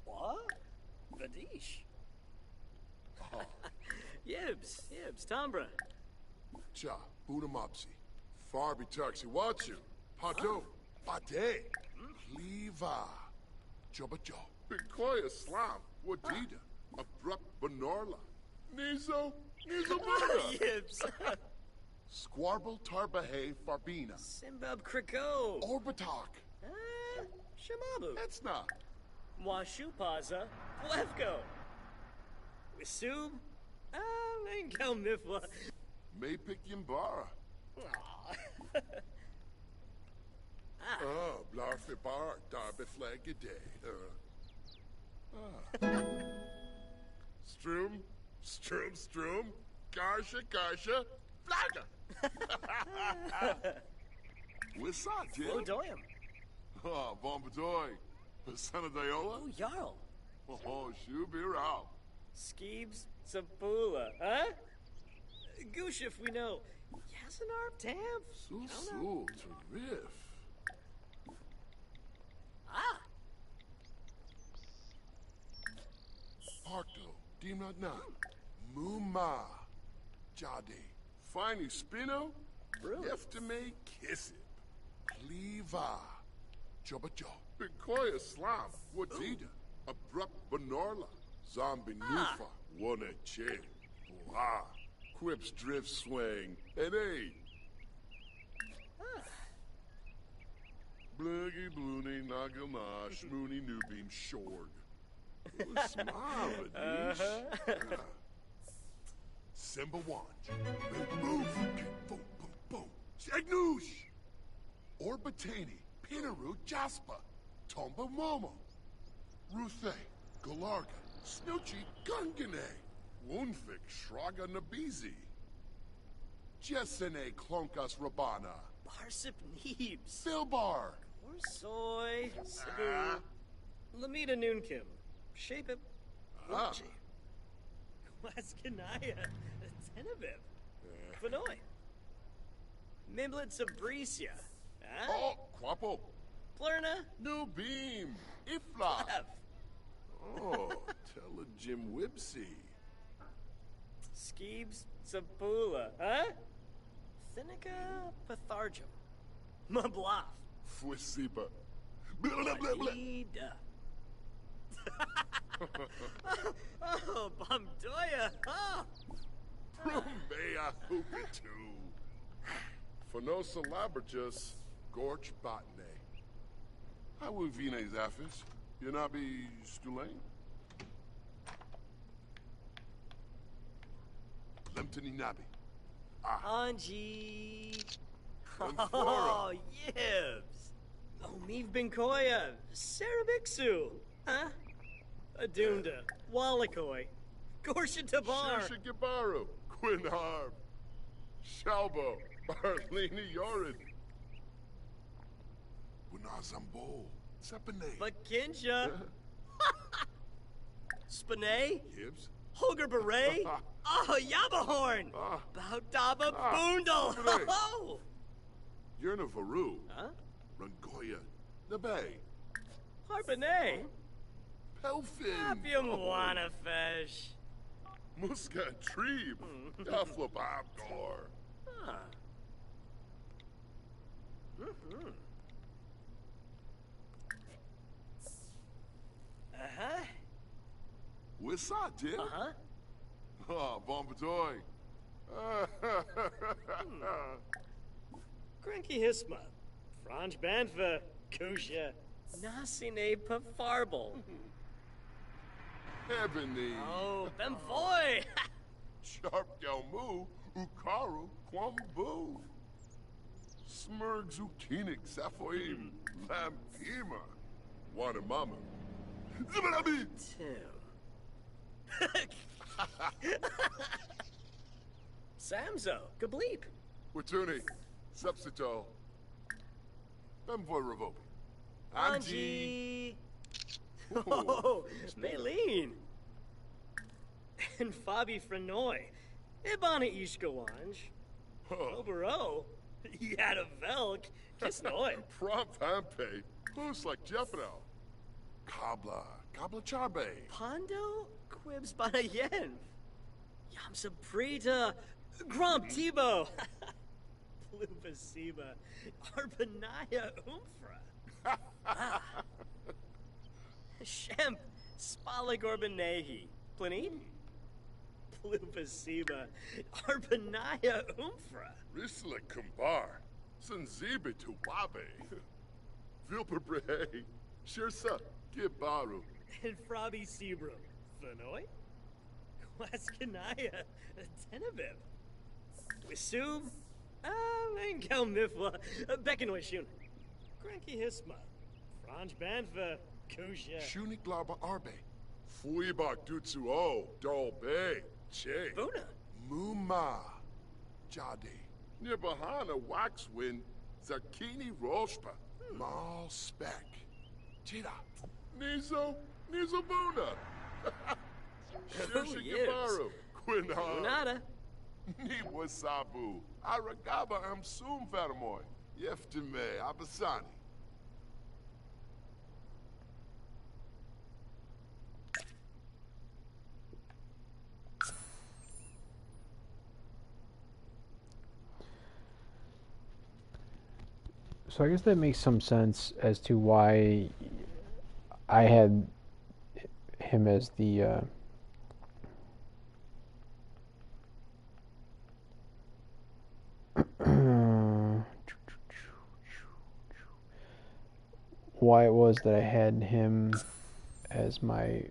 What? Vadish. Yibs, Tombra. Cha, Budamopsi. Farby Taxi Watchu. Pato. Bade. Cleva. Jobajo. Bikoya Slam. Wadida. Abrupt Benorla. Nizo. Buda. Yibs. Squarble Tarbahe Farbina. Simbab Kriko. Orbitalk. Shamabu. That's not. Washupaza. Levko. Wisub. Lengal Mifwa. Maypick Yimbara. Blarfe Bar. Darbe Flagade. Strum. Garsha. Flagga. Wissat, Jim. Odoyam. Oh, Bombadoy. Son of Diola. Oh, Jarl. Oh, Shubirao. Skeebs Sapula, huh? Goosh if we know. Yasinarp Tamp? Susu, Tarif. Ah! Parto, Dimnadnan. Muma. Jade. Finey Spino. Brilliant. Yeftame Kissip. Cleva. Jobajo. Bikoya Slam. Wadida. Abrupt Benorla. Zombie Nufa, wanna chain. Blah. Quips drift swing. And hey. Bluggy bloony nagama shmoony newbeam short. Smile, Adish. Simba want. Move. Boom, boom, boom. Shagnoosh. Orbatani. Pinaru Jaspa. Tomba Momo. Ruthe. Galarga. Snoochie Gungane. Woonfik Shraga Nabizi. Jessene Klonkas Rabana. Barsip Neebs. Filbar. Orsoy. Cebu. Lamita Noonkim. Shape it. Ah. Waskanaya. Tenebib. Fenoy. Mimlet Sabricia. Huh? Oh, Quapo. Plurna. New Beam. Ifla. F. Oh, tell a Jim Wibsey. Skeebs Sapula. Huh? Thinica Pathargum. Mabloff. Fuisipa. Blah, blah, blah, blah. Ida. Oh, Bamdoya. Oh. Rumbea Hookatu. Fanosa Labertus. Gorch Botne. How will Vina Zaphis? You not be Stulain? Lemtony Nabi. Anji. Amphora. Oh, Yibs. Omiv Binkoya. Sarabixu. Huh? Adunda. Wallakoi. Gorsha Tabar. Shirsha Gibaru. Quinn Harb. Shalbo. Arlene Yorin. Winazambo. Sepane. Bakinja. Spinay. Gibbs. Hoger Beret. Oh, Yabahorn. Ah. Bautaba Ah, Boondle. Spinay. Oh. Yerna Varu. Huh? Rangoya. Nabe. Harpanay. Pelfin. Apiumwana Fish. Muska and Trebe. Duffla Babdor. Huh. Mm-hmm. Uh-huh. Wissa, dear. Uh-huh. Ah, Bombatoy. Cranky Hisma. Franj Banfa. Kusha. Nasine Pafarble. Ebony. Oh, Bemfoy. Sharp Galmu. Ukaru. Kwambu. Smurg Zukinik. Safoim. Lampima. Wanamama. Zibalabit. Tim. Samzo. Kableep. Watuni. Subsito. Bemvoy Revopi. Anji. Oh, Maylene. And Fabi Frenoy. Ibana Ishkawanj. Oh, Obero. Yada Velk. Kisnoy. Prompt Hampe. Who's like Jeffrel? Kabla. Kabla Charbe. Pondo. Quibs Banayen. Yamsa Prita. Grump Tebow. Plupasiba. Arbanaya Umfra. Shemp. Spala Gorbanehi. Planine. Plupasiba. Arbanaya Umfra. Risla Kumbar. Sanzibe Tuwabe. Vilperbre. Shirsa. Gibaru. And Frobby Sebrum. Fenoy? Waskanaya. Tenebib. Wisub. Engel Mifwa. Beckanoy Shun. Cranky Hisma. Franj Banfa. Kusha. Shunik Laba Arbe. Fuibak Dutsu O. Dolbe. Che. Buna. Muma. Jadi. Nibahana Waxwind. Zakini Roshpa. Mal Spec. Tira. Nizo. Nizo Buna. Shirsha yes. Gibaru. Quinhar. Nada. Nibwa Sabu. Aragaba Amsum Faramoy. Yeftime Abasani. So I guess that makes some sense as to why I had him as the why it was that I had him as my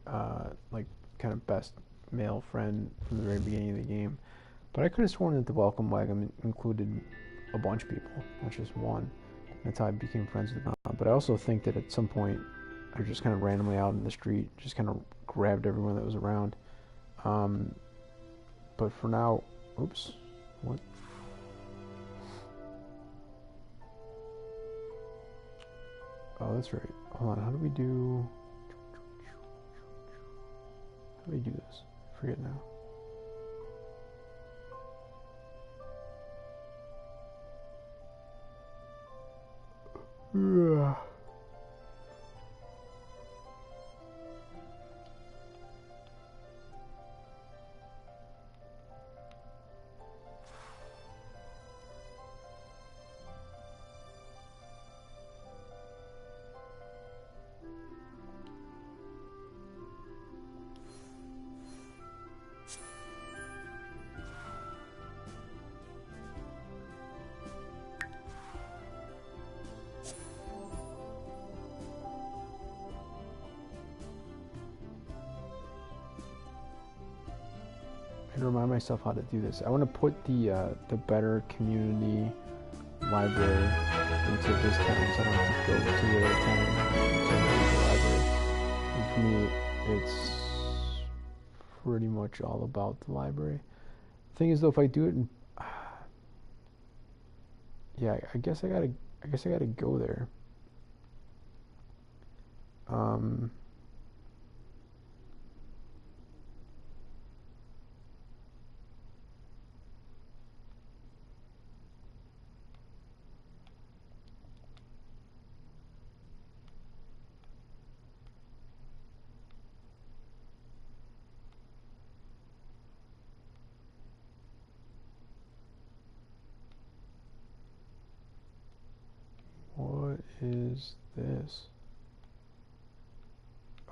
like kind of best male friend from the very beginning of the game. But I could have sworn that the welcome wagon included a bunch of people, not just one. That's how I became friends with them. But I also think that at some point I just kind of randomly out in the street just kind of grabbed everyone that was around. But for now, oops, what? Oh, that's right. Hold on, how do we do this? I forget now. And remind myself how to do this. I want to put the better community library into this town, so I don't have to go to the other town to the library. And for me, it's pretty much all about the library. The thing is, though, if I do it, yeah, I guess I gotta go there. What is this?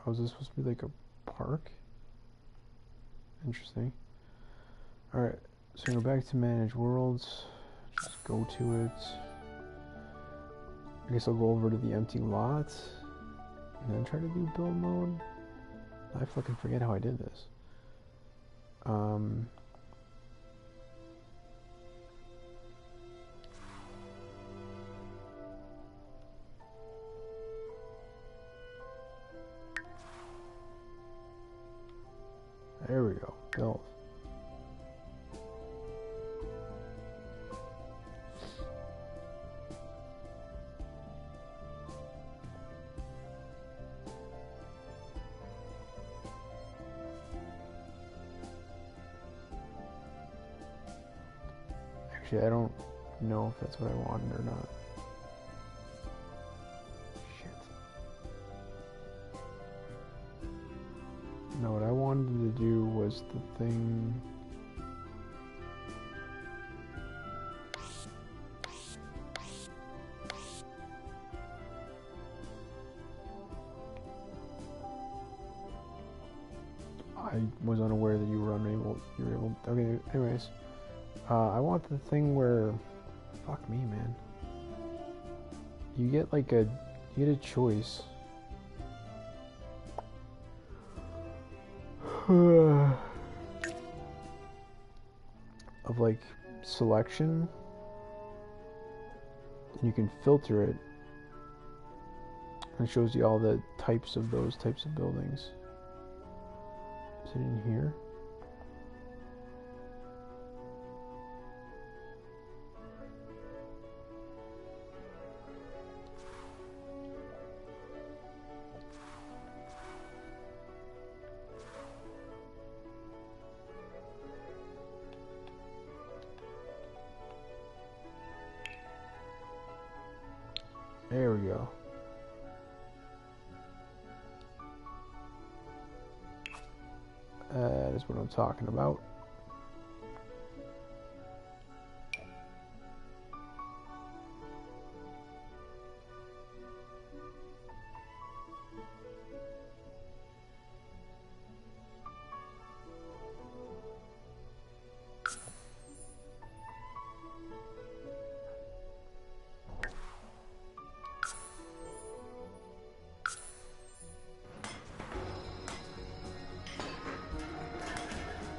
Oh, is this supposed to be like a park? Interesting. Alright, so go back to manage worlds. Just go to it. I guess I'll go over to the empty lot and then try to do build mode. I fucking forget how I did this. There we go. Build. Actually, I don't know if that's what I wanted or not. Shit. No, what I wanted to do was the thing. I was unaware that you were unable. You were able. Okay. Anyways, I want the thing where. Fuck me, man. You get like a. You get a choice. Of like selection, and you can filter it, and it shows you all the types of those types of buildings. Is it in here? There we go. That is what I'm talking about.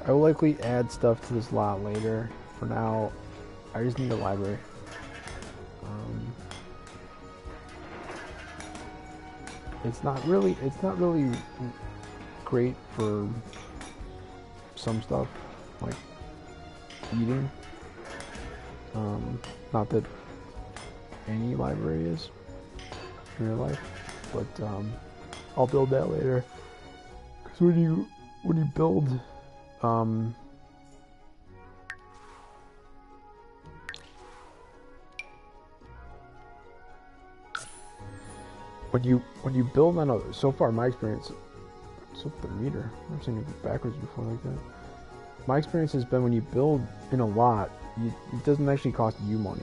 I will likely add stuff to this lot later. For now, I just need a library. It's not really great for some stuff, like eating. Not that any library is in real life, but I'll build that later. Because when you build, when you build on a, so far my experience, what's up with the meter? I've seen it backwards before like that. My experience has been when you build in a lot, it doesn't actually cost you money.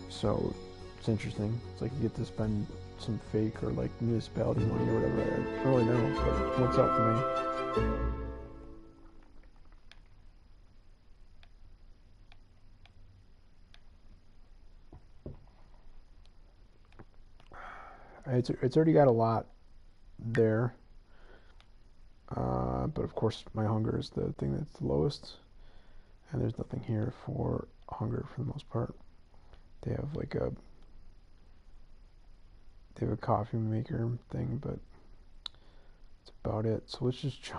So it's interesting. It's like you get to spend some fake or like municipality money or whatever. I don't really know, but what's up for me? It's already got a lot there, but of course my hunger is the thing that's the lowest, and there's nothing here for hunger for the most part. They have like a coffee maker thing, but that's about it. So let's just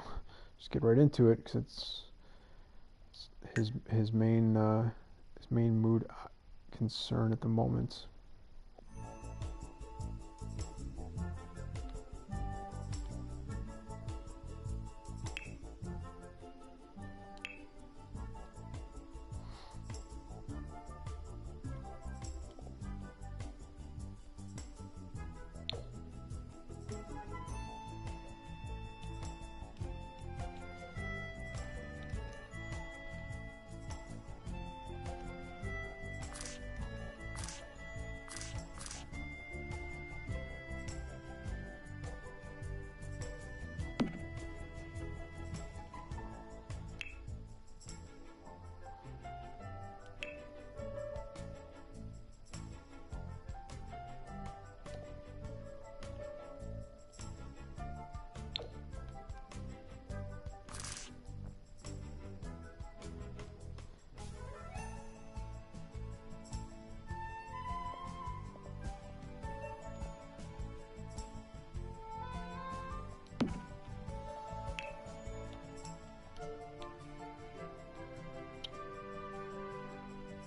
get right into it, because it's his main mood concern at the moment.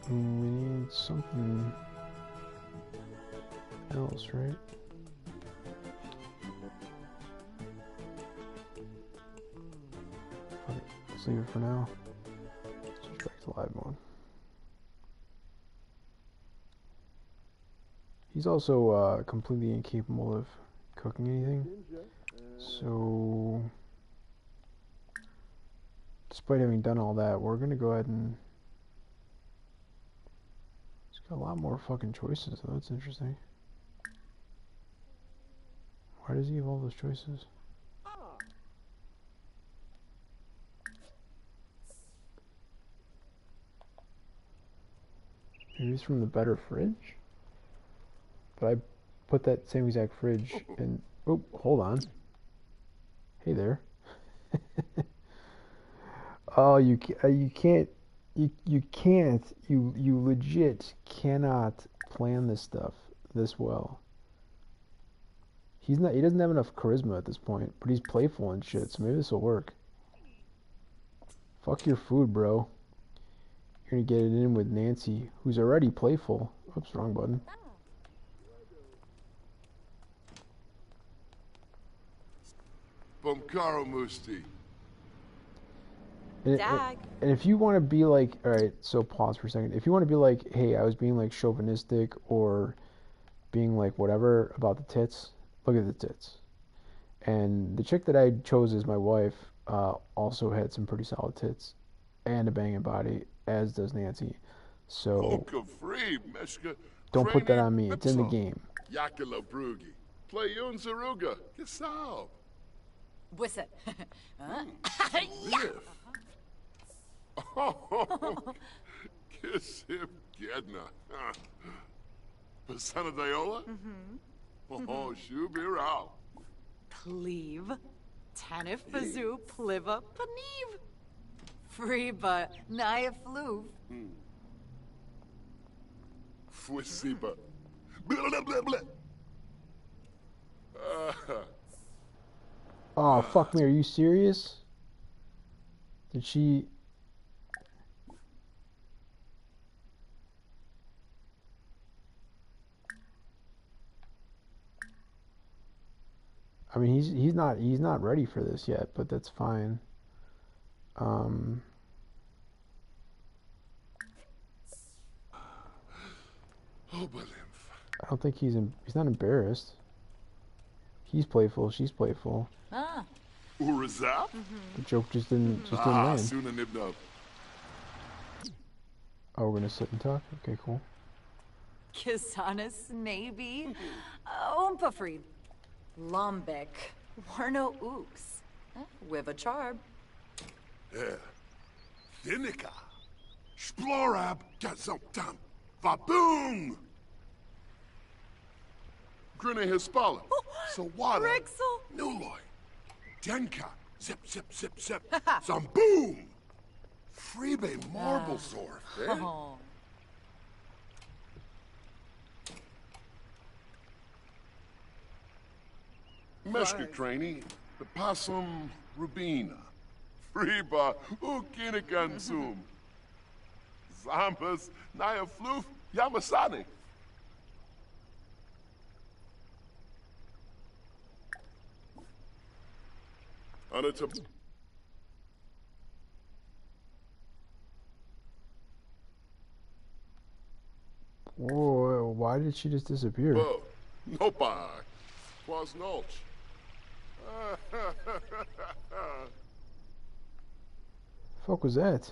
We need something else, right? Okay, let's leave it for now. Let's switch back to live mode. He's also completely incapable of cooking anything. So, despite having done all that, we're gonna go ahead and got a lot more fucking choices, though. That's interesting. Why does he have all those choices? Maybe he's from the better fridge? But I put that same exact fridge in... Oh, hold on. Hey there. Oh, you can't... You legit cannot plan this stuff this well. He doesn't have enough charisma at this point, but he's playful and shit, so maybe this will work. Fuck your food, bro. You're gonna get it in with Nancy, who's already playful. Oops, wrong button. Bumkaro Musti. And if you want to be like, alright, so pause for a second. If you want to be like, hey, I was being like chauvinistic or being like whatever about the tits, look at the tits. And the chick that I chose as my wife also had some pretty solid tits and a banging body, as does Nancy. So don't put that on me. It's in the game. Yakilo Brugi. Play Yun Zaruga. Gesal. What's it? Oh, kiss him, Gedna. Pasana Diola? Oh, Shubirao. Cleave. Tanif Bazoo Pliva Paniv. Friba, Naya Floof. Fusiba. Blah, blah, blah, blah. Oh, fuck me, are you serious? Did she... I mean, he's not ready for this yet, but that's fine. Oh, Balimf. I don't think he's not embarrassed. He's playful, she's playful. Ah. Urazap? The joke just didn't Ah, land. Suna Nibnub. Oh, we're gonna sit and talk? Okay, cool. Kisanis, maybe. Umpafried. Lumbek. Warno Ooks. With a charb. Yeah. Thinica. Splorab. Gazoptam. Vaboom! Grine Hispala. Sawada. Rixel. Nuloy. Denka. Zip, zip, zip, zip. Zamboom! Freebay Marble Sword. Eh? Oh. Meshka Craney, the Possum Rubina, Freeba Ukinikansum, Zambas Naya Floof Yamasani. Anata. Whoa, why did she just disappear? Bo, Nopai, Quas Nulch. Fuck was that?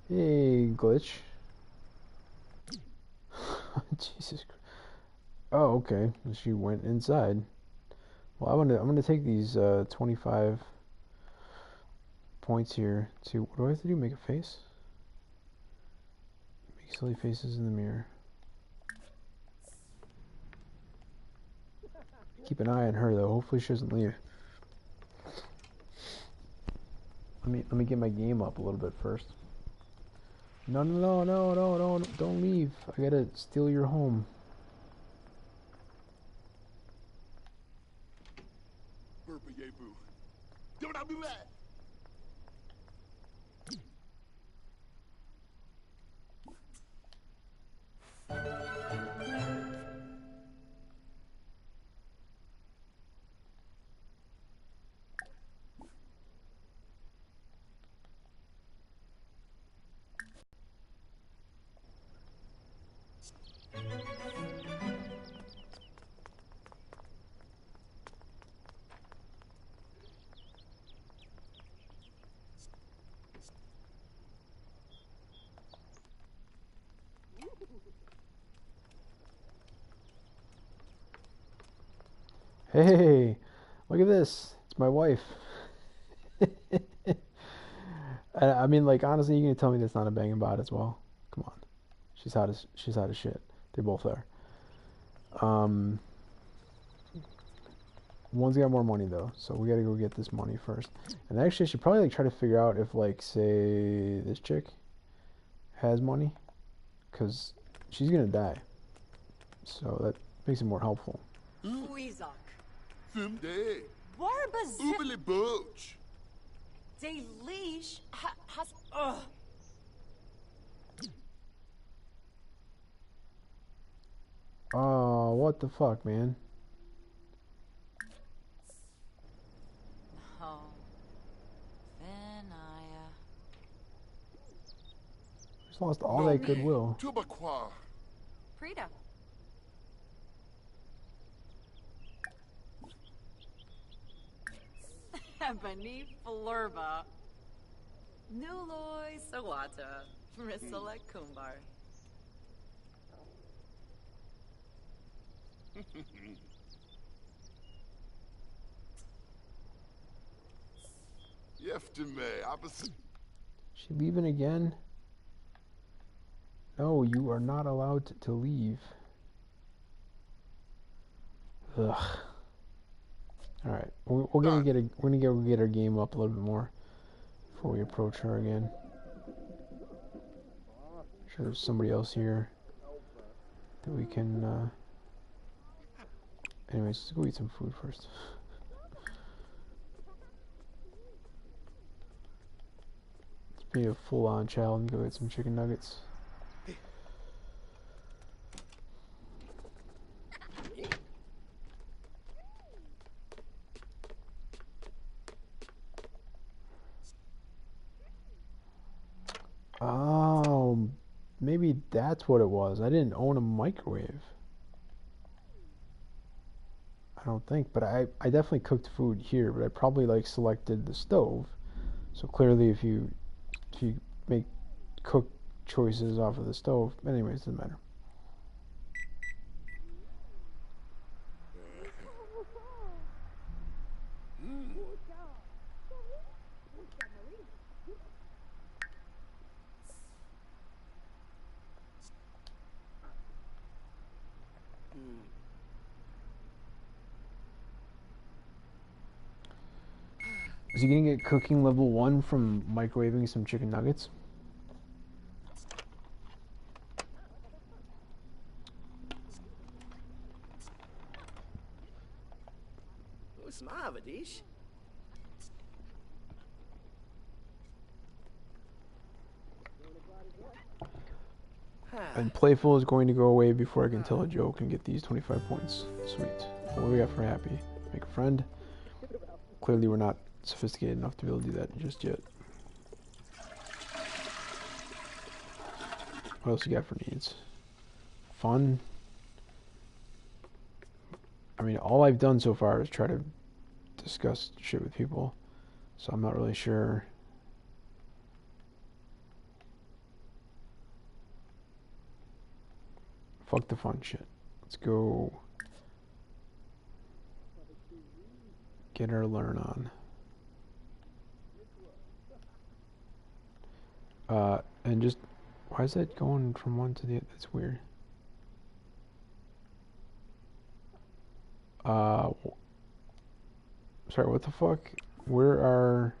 Hey, glitch. Jesus Christ. Oh, okay. She went inside. Well, I'm gonna take these 25 points here to, what do I have to do? Make a face? Make silly faces in the mirror. Keep an eye on her though. Hopefully she doesn't leave. Let me get my game up a little bit first. No, don't leave. I gotta steal your home. Burpa Yebu. Don't I do that? Hey, look at this. It's my wife. I mean, like, honestly, you gonna tell me that's not a banging bot as well? Come on, she's hot as shit. They both are. One's got more money though, so we gotta go get this money first. And actually, I should probably like try to figure out if, like, say this chick has money, cause she's gonna die. So that makes it more helpful. Weezok. Fumde. Warbazip. Oobly Booch. De leash. Has. Oh, what the fuck, man? Oh. Venaya. Just lost all that goodwill. Tubaqua. Prita. Ebony Flurba. Nuloy Sawata. Risala Kumbar. Yeftime. Opposite. She leaving again? No, you are not allowed to leave. Ugh. All right, we're gonna go get our game up a little bit more before we approach her again. Sure, there's somebody else here that we can. Anyways, let's go eat some food first. Let's be a full-on child and go get some chicken nuggets. Oh, maybe that's what it was. I didn't own a microwave. I don't think, but I definitely cooked food here, but I probably like selected the stove. So clearly if you make cook choices off of the stove, anyways, doesn't matter. Is he gonna get cooking level 1 from microwaving some chicken nuggets? Usmavadish. And playful is going to go away before I can tell a joke and get these 25 points. Sweet. What do we got for happy? Make a friend. Clearly we're not sophisticated enough to be able to do that just yet. What else you got for needs? Fun. I mean, all I've done so far is try to discuss shit with people, so I'm not really sure. Fuck the fun shit. Let's go get our learn on. And just, why is that going from one to the other? That's weird. Sorry, what the fuck? Where are...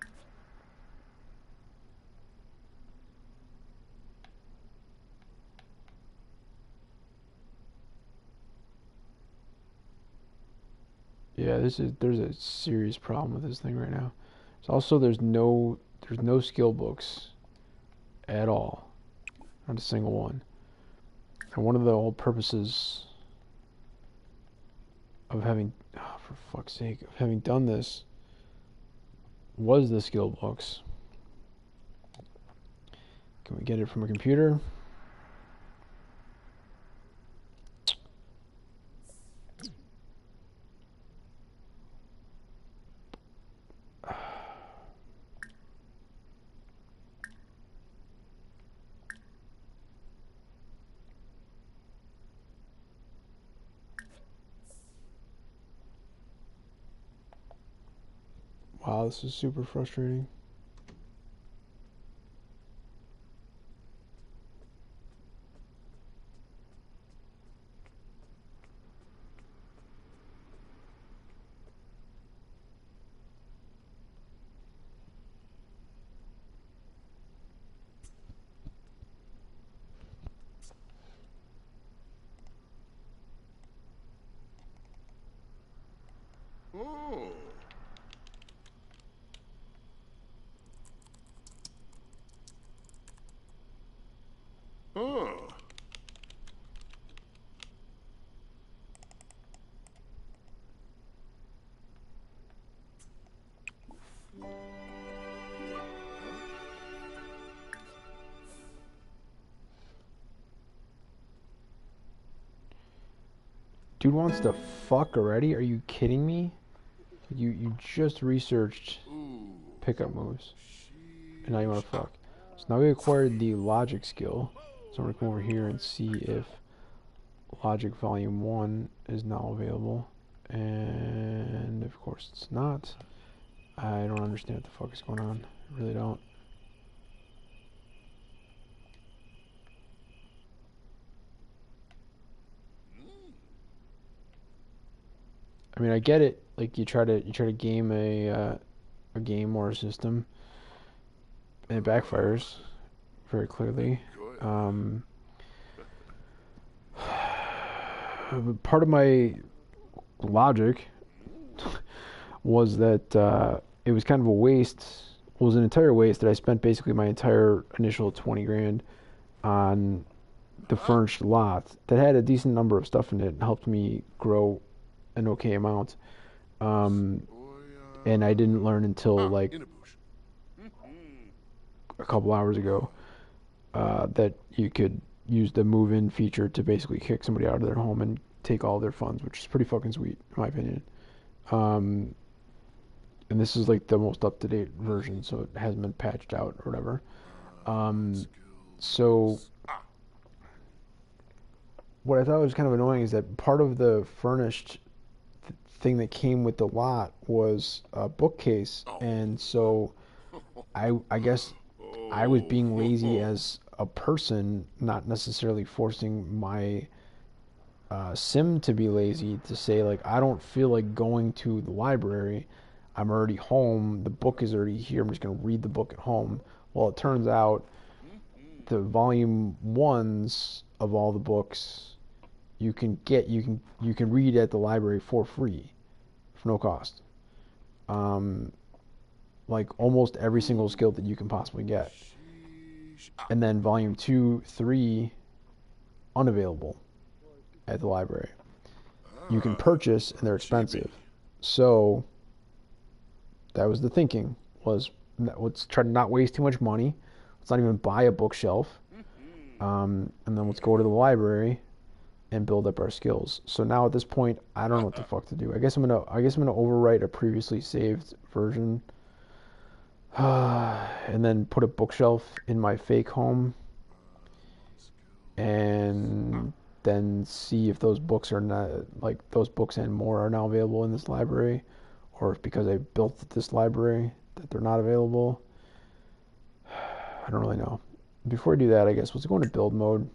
Yeah, there's a serious problem with this thing right now. So also there's no skill books at all. Not a single one. And one of the whole purposes of having, oh, for fuck's sake, of having done this was the skill books. Can we get it from a computer? Wow, this is super frustrating. Oh. Oh. Dude wants to fuck already? Are you kidding me? You just researched pickup moves, and now you want to fuck. So now we acquired the logic skill. So I'm gonna come over here and see if logic volume 1 is now available, and of course it's not. I don't understand what the fuck is going on. I really don't. I mean, I get it. Like you try to game a game or a system, and it backfires very clearly. Part of my logic was that it was kind of a waste. It was an entire waste that I spent basically my entire initial 20 grand on the furnished lot that had a decent number of stuff in it and helped me grow an okay amount. And I didn't learn until like a couple hours ago that you could use the move-in feature to basically kick somebody out of their home and take all their funds, which is pretty fucking sweet, in my opinion. And this is like the most up-to-date version, so it hasn't been patched out or whatever. So what I thought was kind of annoying is that part of the furnished thing that came with the lot was a bookcase, and so I guess I was being lazy as a person, not necessarily forcing my sim to be lazy, to say like, I don't feel like going to the library, I'm already home, the book is already here, I'm just going to read the book at home. Well, it turns out the volume ones of all the books you can read at the library for free, for no cost. Like almost every single skill that you can possibly get. And then volume 2, 3, unavailable at the library. You can purchase, and they're expensive. So that was the thinking, was let's try to not waste too much money. Let's not even buy a bookshelf. And then let's go to the library and build up our skills. So now at this point, I don't know what the fuck to do. I guess I'm gonna overwrite a previously saved version, and then put a bookshelf in my fake home, and then see if those books are not, like, those books and more are now available in this library, or if because I built this library that they're not available. I don't really know. Before I do that, I guess let's go into build mode.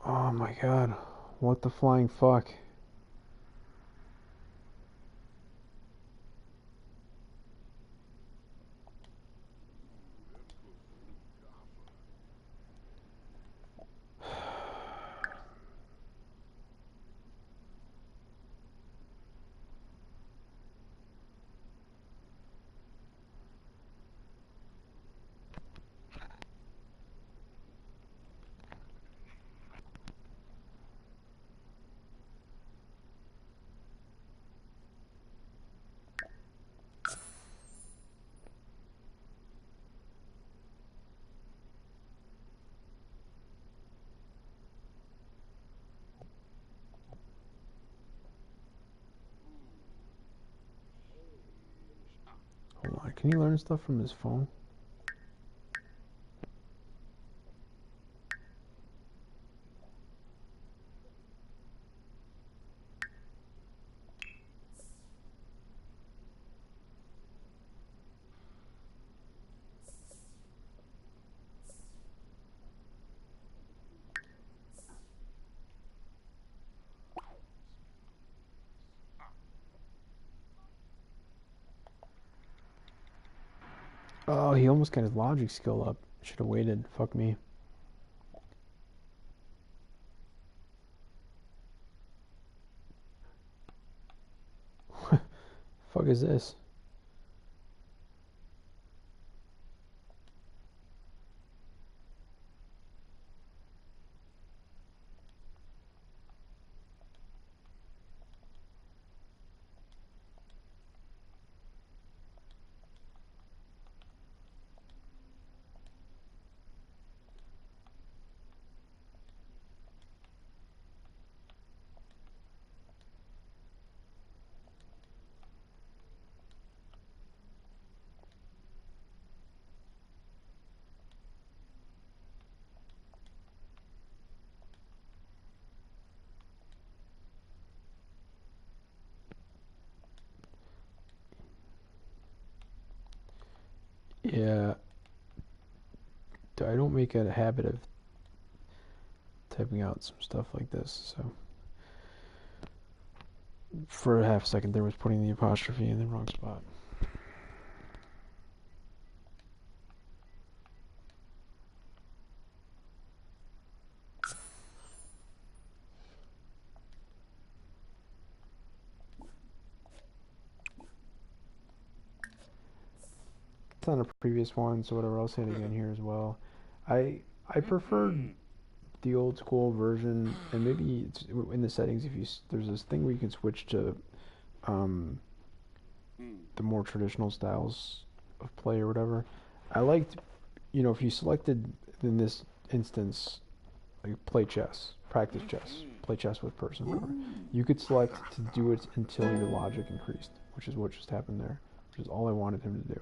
Oh my god, what the flying fuck? Hold on, can you learn stuff from his phone? Oh, he almost got his logic skill up. Should have waited. Fuck me. Fuck is this? Yeah, I don't make a habit of typing out some stuff like this, so for a half second there was putting the apostrophe in the wrong spot. It's on a previous one, so whatever, I'll say it again here as well. I preferred the old school version, and maybe it's in the settings, if you there's this thing where you can switch to the more traditional styles of play or whatever. I liked, if you selected in this instance, like play chess, practice chess, play chess with person, whatever, you could select to do it until your logic increased, which is what just happened there, which is all I wanted him to do.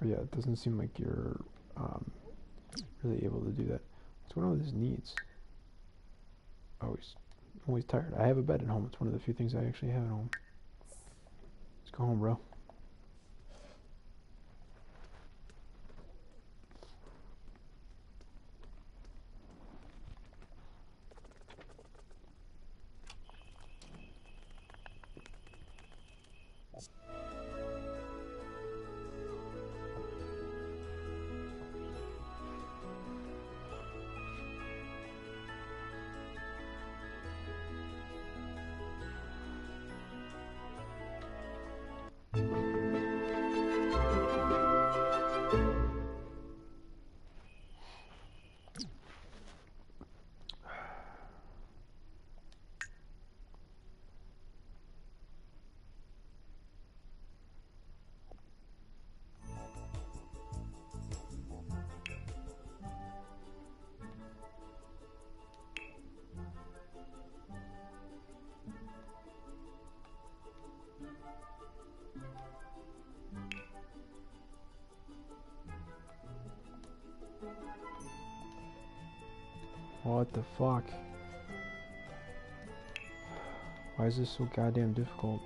But yeah, it doesn't seem like you're really able to do that. What's going on with his needs? Oh, he's always tired. I have a bed at home. It's one of the few things I actually have at home. Let's go home, bro. What the fuck? Why is this so goddamn difficult?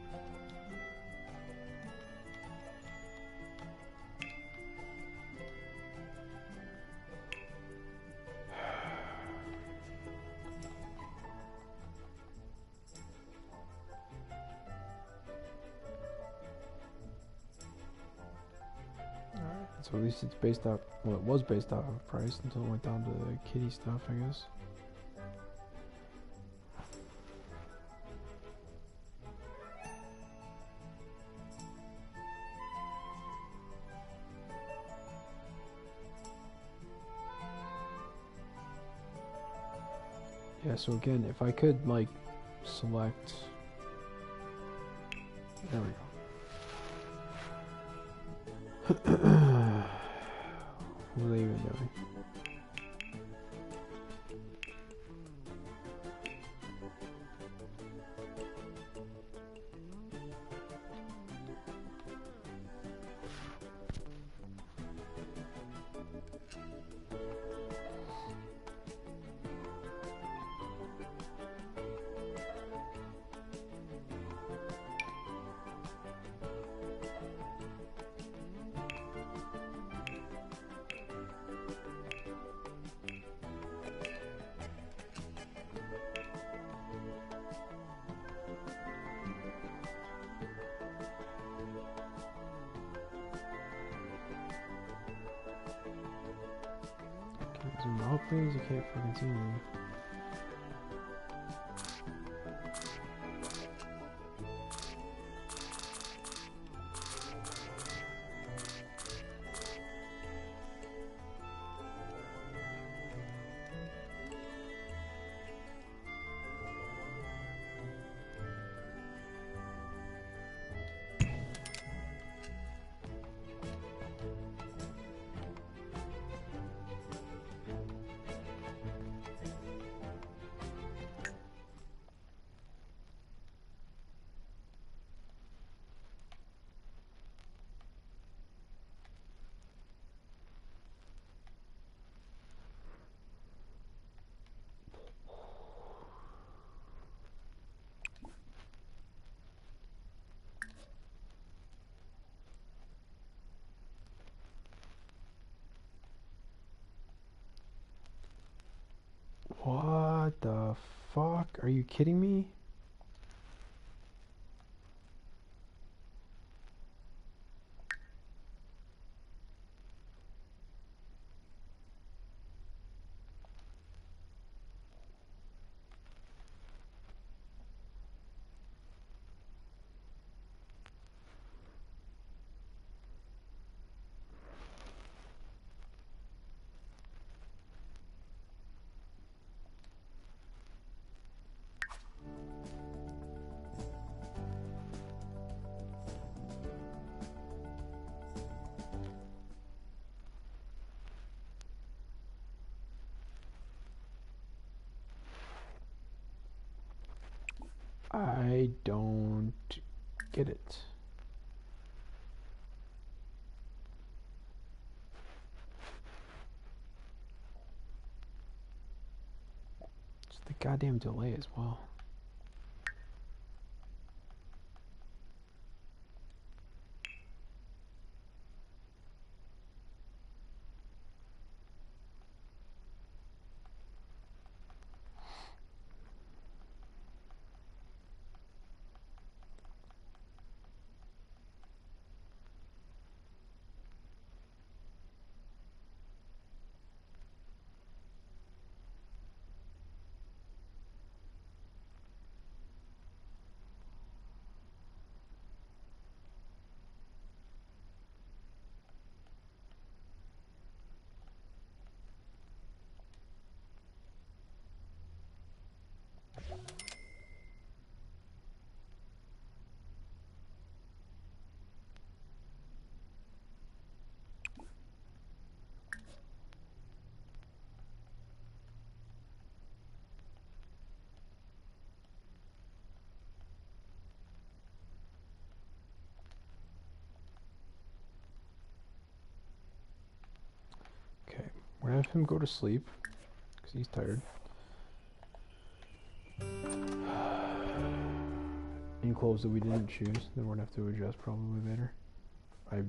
So at least it's based off, well, it was based off of price until it went down to the kitty stuff, I guess. Yeah, so again, if I could, like, select... There we go. What are they even doing? Zoom out, please. I can't fucking see anything. What the fuck? Are you kidding me? I don't get it. It's the goddamn delay as well. Okay, we're gonna have him go to sleep because he's tired. In clothes that we didn't choose, then we're gonna have to adjust probably later. I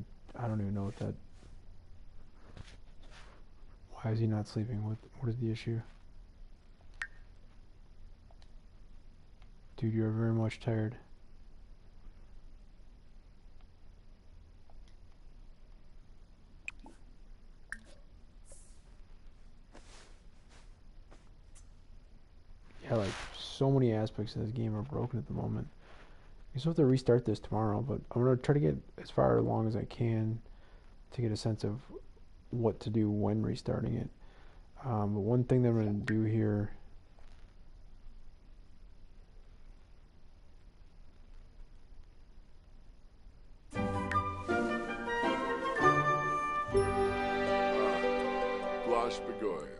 don't even know what that. Why is he not sleeping? What is the issue? Dude, you're very much tired. Yeah, like so many aspects of this game are broken at the moment. I guess I'll have to restart this tomorrow, but I'm gonna try to get as far along as I can to get a sense of what to do when restarting it. But one thing that I'm gonna do here. Glass Begoya.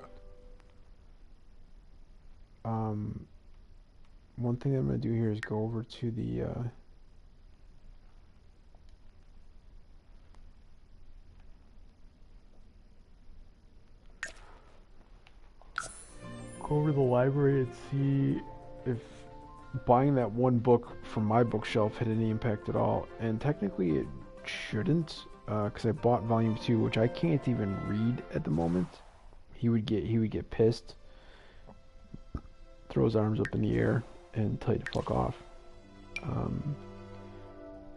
One thing that I'm gonna do here is go over to the go over to the library and see if buying that one book from my bookshelf had any impact at all. And technically it shouldn't, because I bought volume 2, which I can't even read at the moment. He would get pissed, throw his arms up in the air, and tell you to fuck off.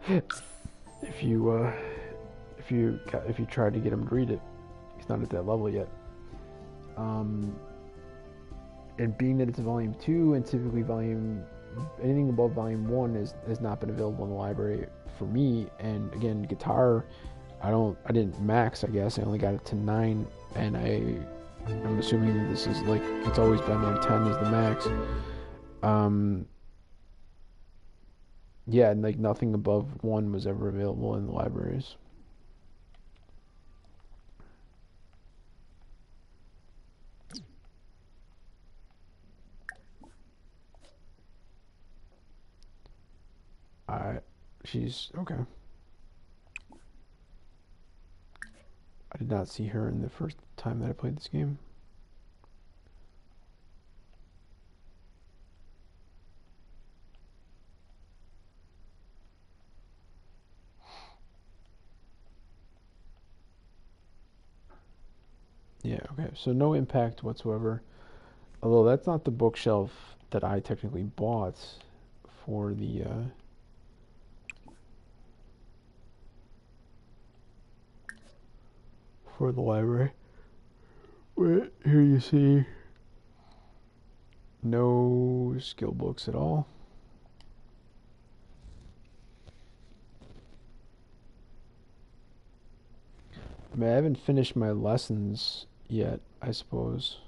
If you try to get him to read it, he's not at that level yet. And being that it's a volume 2, and typically anything above volume 1 has not been available in the library for me. And again, guitar, I didn't max, I guess. I only got it to 9, and I'm assuming that this is like, it's always been like 10 is the max. Yeah, and like nothing above 1 was ever available in the libraries. She's okay. I did not see her in the first time that I played this game. Yeah, okay. So no impact whatsoever. Although that's not the bookshelf that I technically bought for the library. But here you see no skill books at all. I mean, I haven't finished my lessons yet, I suppose.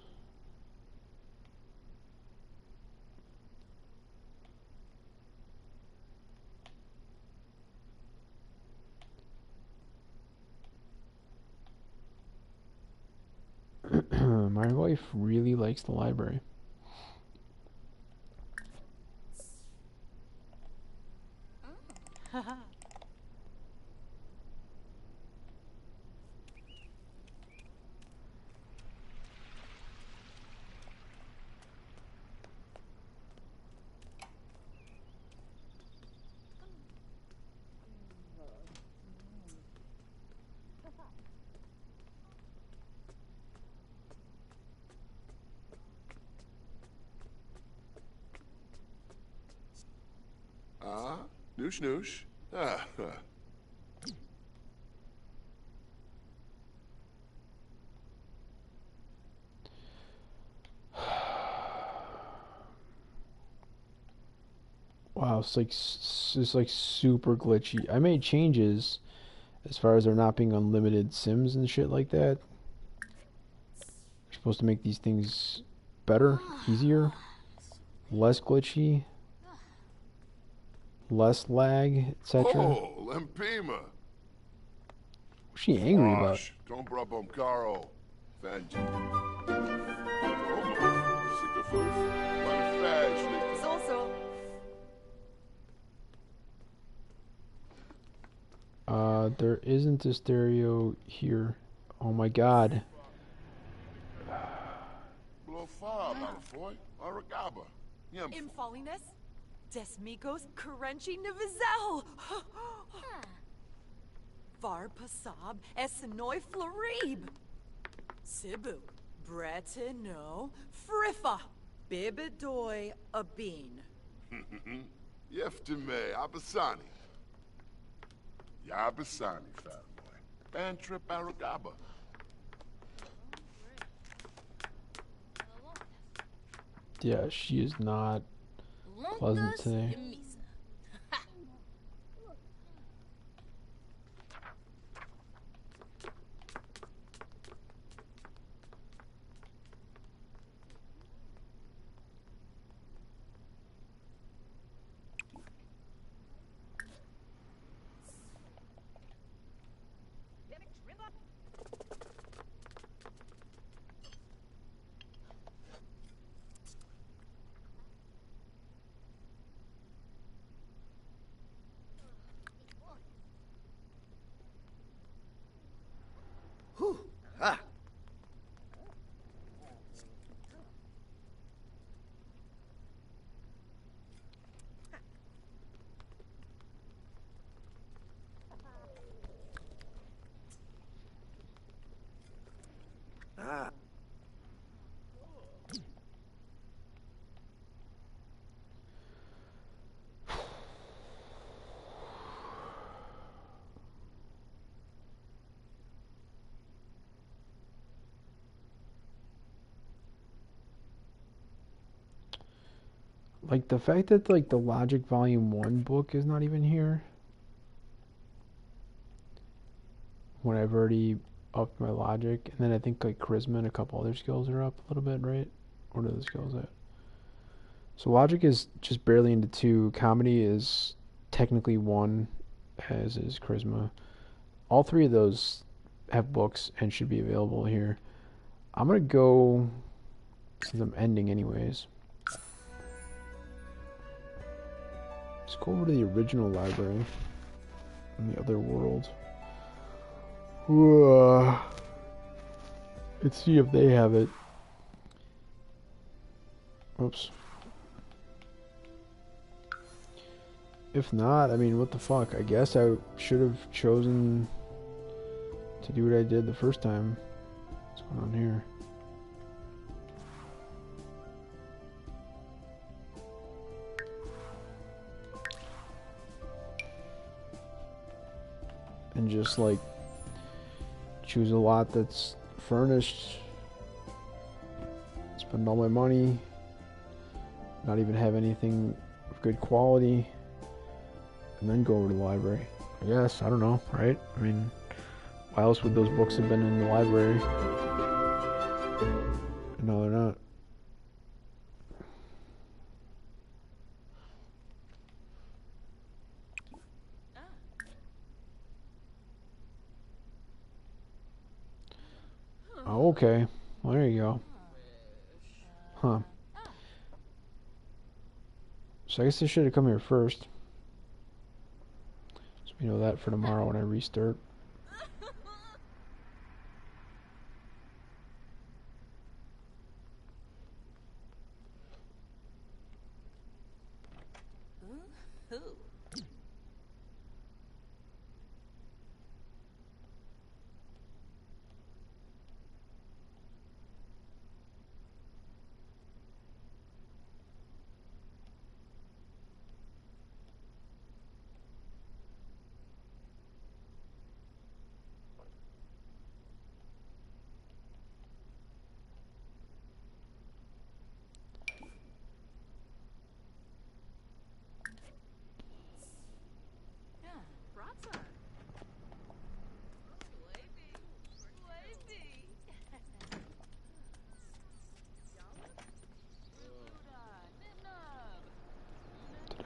My wife really likes the library. Noosh noosh. Ah, Wow, it's like super glitchy. I made changes as far as there not being unlimited sims and shit like that. You're supposed to make these things better, easier, less glitchy, less lag, etc. oh, Lempima. What's she angry about? Wash, Compra bom caro. Vanji. Sicker first. Manifest. So. There isn't a stereo here. Oh my god. Blow far, Malfoy. Aragaba. Yem. Imfalliness? Desmigos Karenchi Nivizel! Var Pasab Essenoi Florib! Sibu Bretino Friffa Bibidoi Abin. Yeftime Abasani. Yabasani, fat boy. Bantrip Aragaba. Yeah, she is not pleasant today. Ah, ah. Like, the fact that, like, the Logic Volume 1 book is not even here. When I've already upped my Logic. And then I think, like, Charisma and a couple other skills are up a little bit, right? What are the skills at? So Logic is just barely into 2. Comedy is technically 1, as is Charisma. All 3 of those have books and should be available here. I'm going to go, since I'm ending anyways. Let's go over to the original library in the other world. Let's see if they have it. Oops. If not, I mean, what the fuck? I guess I should have chosen to do what I did the first time. What's going on here? And just like choose a lot that's furnished, spend all my money, not even have anything of good quality, and then go over to the library. I guess, I don't know, right? I mean, why else would those books have been in the library? No, they're not. Oh, okay. Well, there you go. Huh. So I guess I should have come here first. So we know that for tomorrow when I restart.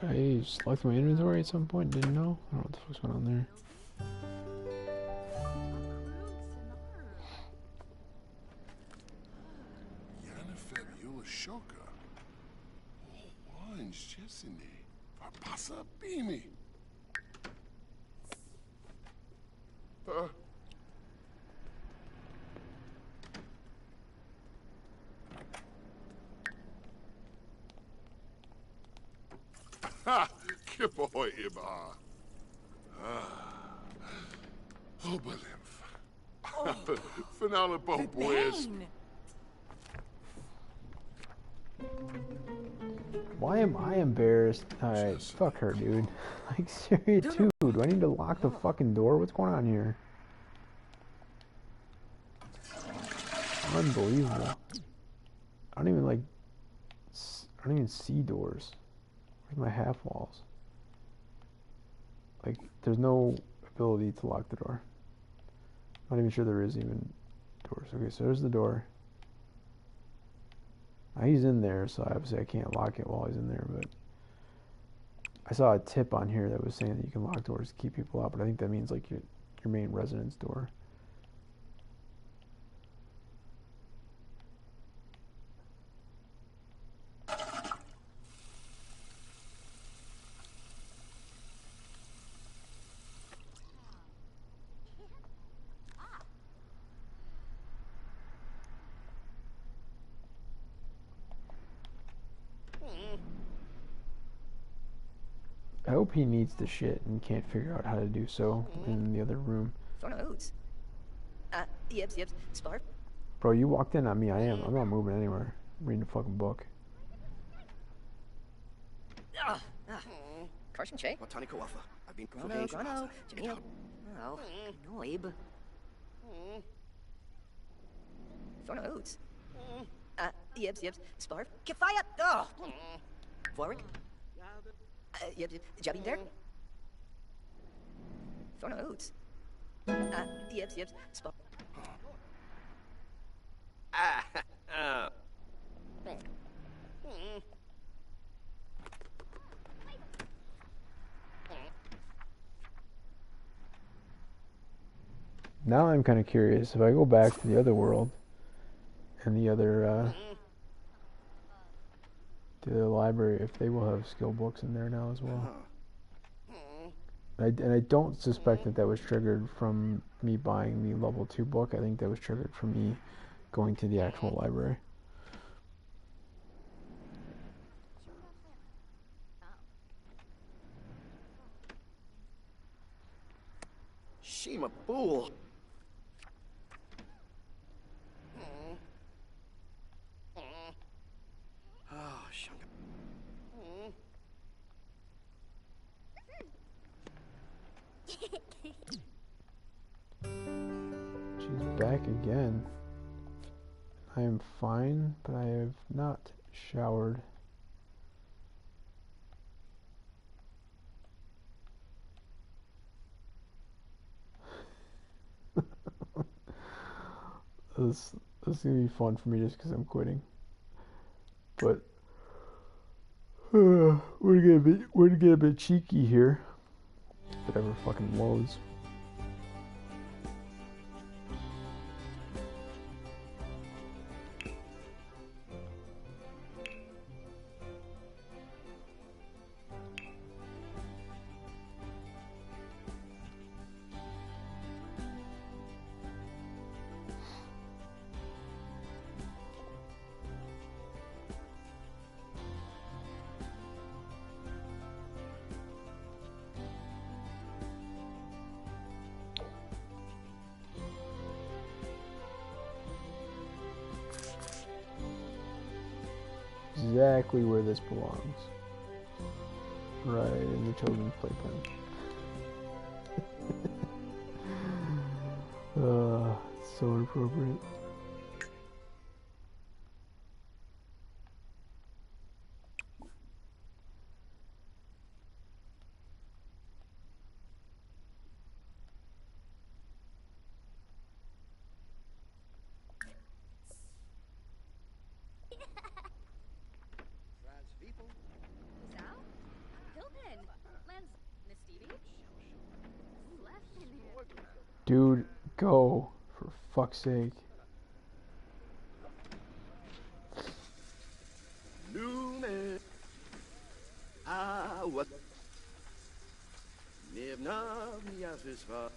Did I select my inventory at some point? Didn't know? I don't know what the fuck's going on there. Yana Fabiola Shoka. Orange Jessine. Varpasa Bimi. Ha! Kipoy Iba. Oberlymph. Finale Bo Boys. Why am I embarrassed? Alright, fuck her, dude. Like, serious, dude. Do I need to lock the fucking door? What's going on here? Unbelievable. I don't even, like... I don't even see doors. Where's my half walls? Like, there's no ability to lock the door. Not even sure there is even doors. Okay, so there's the door. Now he's in there, so obviously I can't lock it while he's in there, but I saw a tip on here that was saying that you can lock doors to keep people out, but I think that means like your main residence door. I hope he needs to shit and can't figure out how to do so in the other room. Yep, Sparf. Bro, you walked in on me. I am. I'm not moving anywhere. I'm reading a fucking book. Carson Che. Watani Kawafa. I've been Grano, Jamino. Oh, Noib. Thorna Oots. Yep, Sparf. Kifaya. Oh. Warwick? Yep, Jubbing there? Thorno Oots. Yep, Spot. Now I'm kind of curious. If I go back to the other world and the other library, if they will have skill books in there now as well. And I don't suspect that that was triggered from me buying the level 2 book. I think that was triggered from me going to the actual library. Shima fool. Oh, Shunga. She's back again. I am fine, but I have not showered. This is gonna be fun for me just because I'm quitting. But we're gonna get a bit cheeky here. If it ever fucking loads. Exactly where this belongs. Right in the children's playpen. It's so inappropriate. Dude, go, for fuck's sake. Lumen. What? Nevna Miasvisva.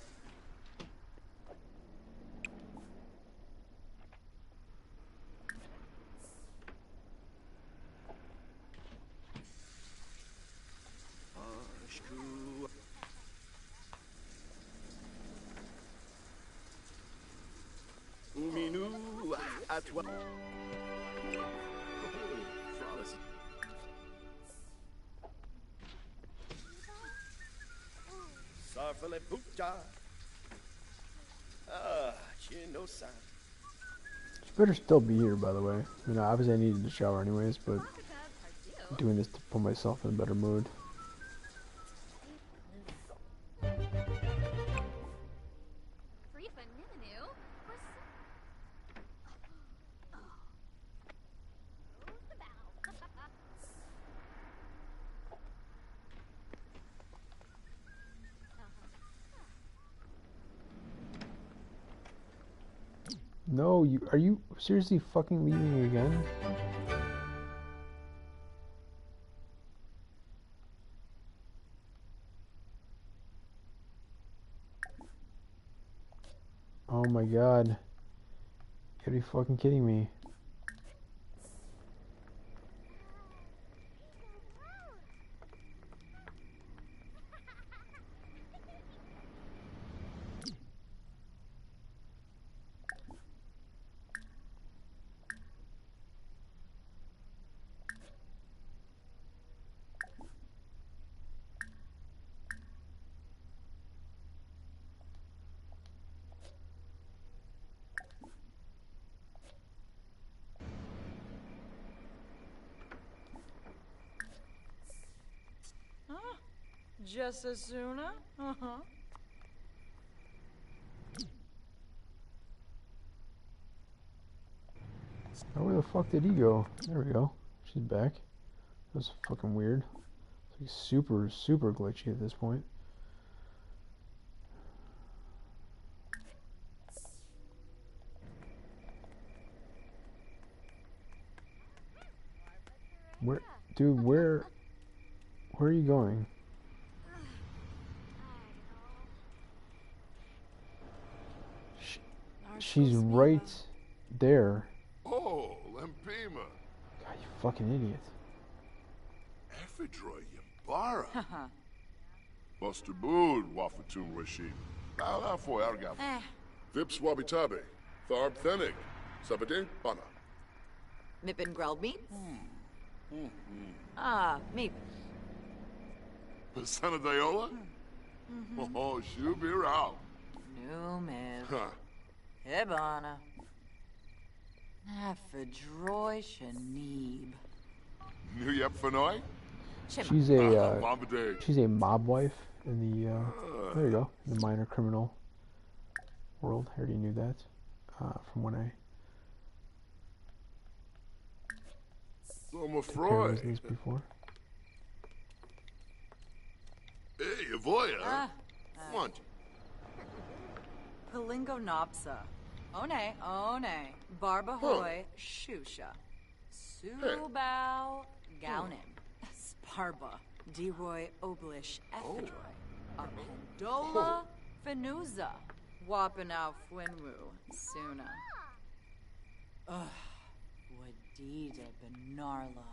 Uminu atwa. Sarfale Bukta. Chinosa. She better still be here, by the way. You know, obviously I needed to shower anyways, but I'm doing this to put myself in a better mood. No, are you seriously fucking leaving me again? Oh my god. You gotta be fucking kidding me. Jessasuna? Uh-huh. Oh, where the fuck did he go? There we go. She's back. That was fucking weird. It's like super, super glitchy at this point. Where, dude, where are you going? She's right there. Oh, Lampima. God, you fucking idiot. Ephedroy Yambara. Buster Bood, Wafatun Rashid. Bala for Argab. Vips Wabitabe. Tharb Thenig. Sabadin Bana. Mippin grilled meat? Ah, meat. Pasana Diola? Oh, Shubir out. New Miv. Huh. Hibana. Afadroy Shanib. New Yep Fanoy? She's a mob wife in the there you go, the minor criminal world. I already knew that from when I took care of business before. Hey, Avoya. Want Palingo Nopsa. One, one. Barbahoy Shusha. Subao Gaunin. Sparba. Deroy Oblish Ethidroy. Apendola Fenuza. Wapanow Fwinwu. Suna. Wadida Benarla.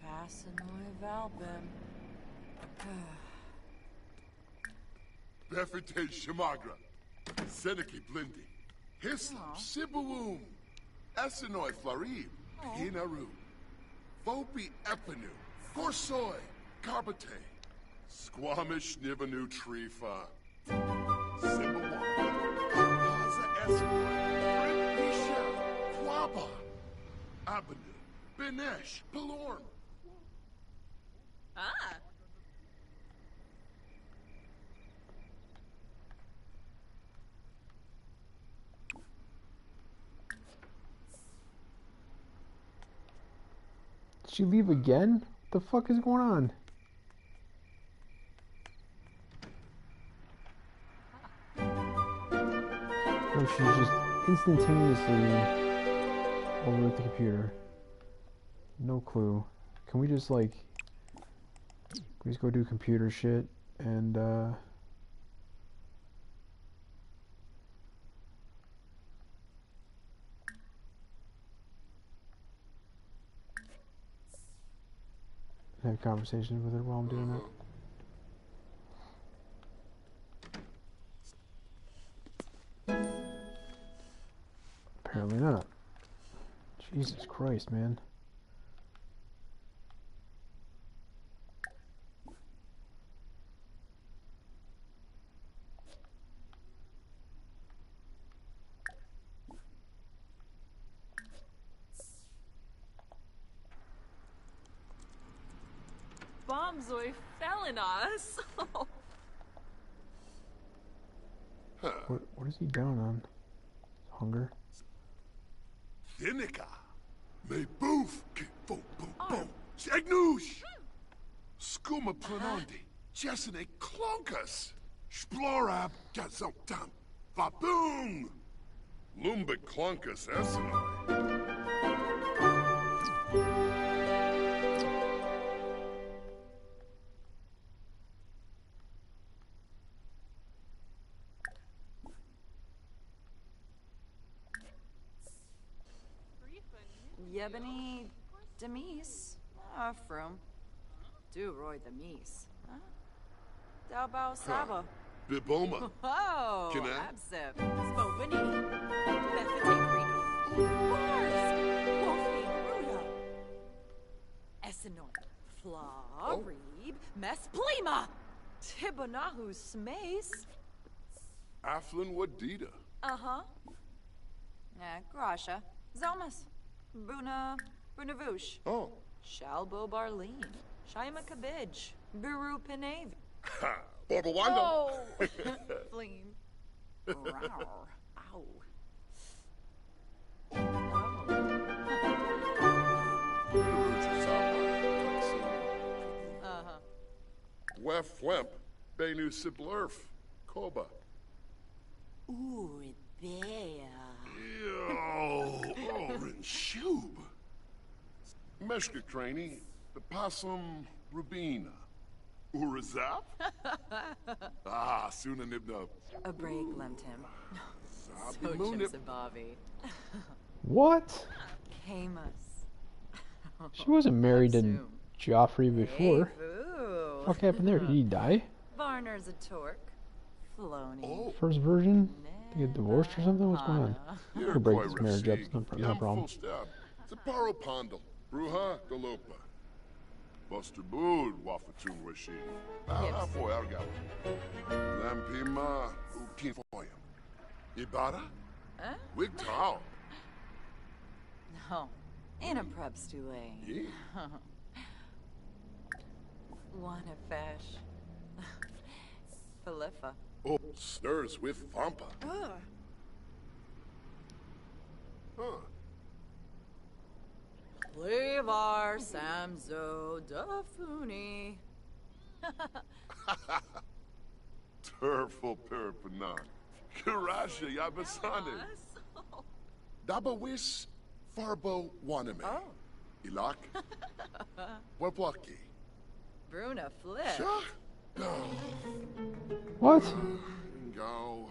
Fascinoy Valbim. Befete Shamagra. Seneki Blindi. Hislam Sibuum. Essenoi Flarib. Hinaru. Vopi Epinu. Gorsoy. Carbate. Squamish Nibanu Trifa. Sibuum. Haza Essenoi. Risha. Quaba. Abanu. Benesh. Pelorm. Did she leave again? What the fuck is going on? No, she's just instantaneously over at the computer. No clue. Can we just like please go do computer shit and have conversations with her while I'm doing that? Apparently not. Jesus Christ, man. Bombzoy Felinas. What is he down on? Hunger? Dinica. Me boof. Boom, boom, boom. Segnoosh. Skuma planondi. Jessene clonkus. Splorab gazontam. Baboom. Lumbik clonkus essenoi. Yebony Demise. From. Do Roy Demise. Dalbao Saba. Biboma. Oh, Can I? Absip. Spobini. Bethany Reno. Bars. Wolfie Ruda. Essenoi. Fla. Reeb. Mesplima. Tibonahu Smace. Aflin Wadida. Grasha. Zelmas. Bunavush. Oh. Shalbo Barleen. Shaima Kabij. Buru Pinev. Ha! Borbawando! Oh! Fleam. Rawr. Ow. Uh-huh. Wef Wemp, Benu Siblurf, Koba. Ooh, there. Oren Shub. Meshka Craney, the Possum Rubina. Urazap? Ah, Suna Nibna. A break, Lemtim. Zabi So Moonip. Jimsabavi. What? Camus. She wasn't married to Zoom. Joffrey before. Ooh. What happened there? Did he die? Varner's a torque. Floney. Oh, First version? They get divorced or something? What's going on? I you're could break quite this marriage up. Rafsig. No problem. Full step. Zaparo Pondal. Bruja Dolopa. Buster Bood, Wafatun Rashid. Alafoy Argal. Lampima Ukin Foyam. Ibara? Huh? Wig Tao. No. In a prep's too late. Yeah. Wanna fash. Philippa. Oh, stirs with Fampa. Huh. Levar Samzo Dafuni. Turful Peripanan. Karasha Yabasane. Dabawis Farbo Waname. Oh. Ilak. Wablaki. Bruna Flip. Shah. What? Go.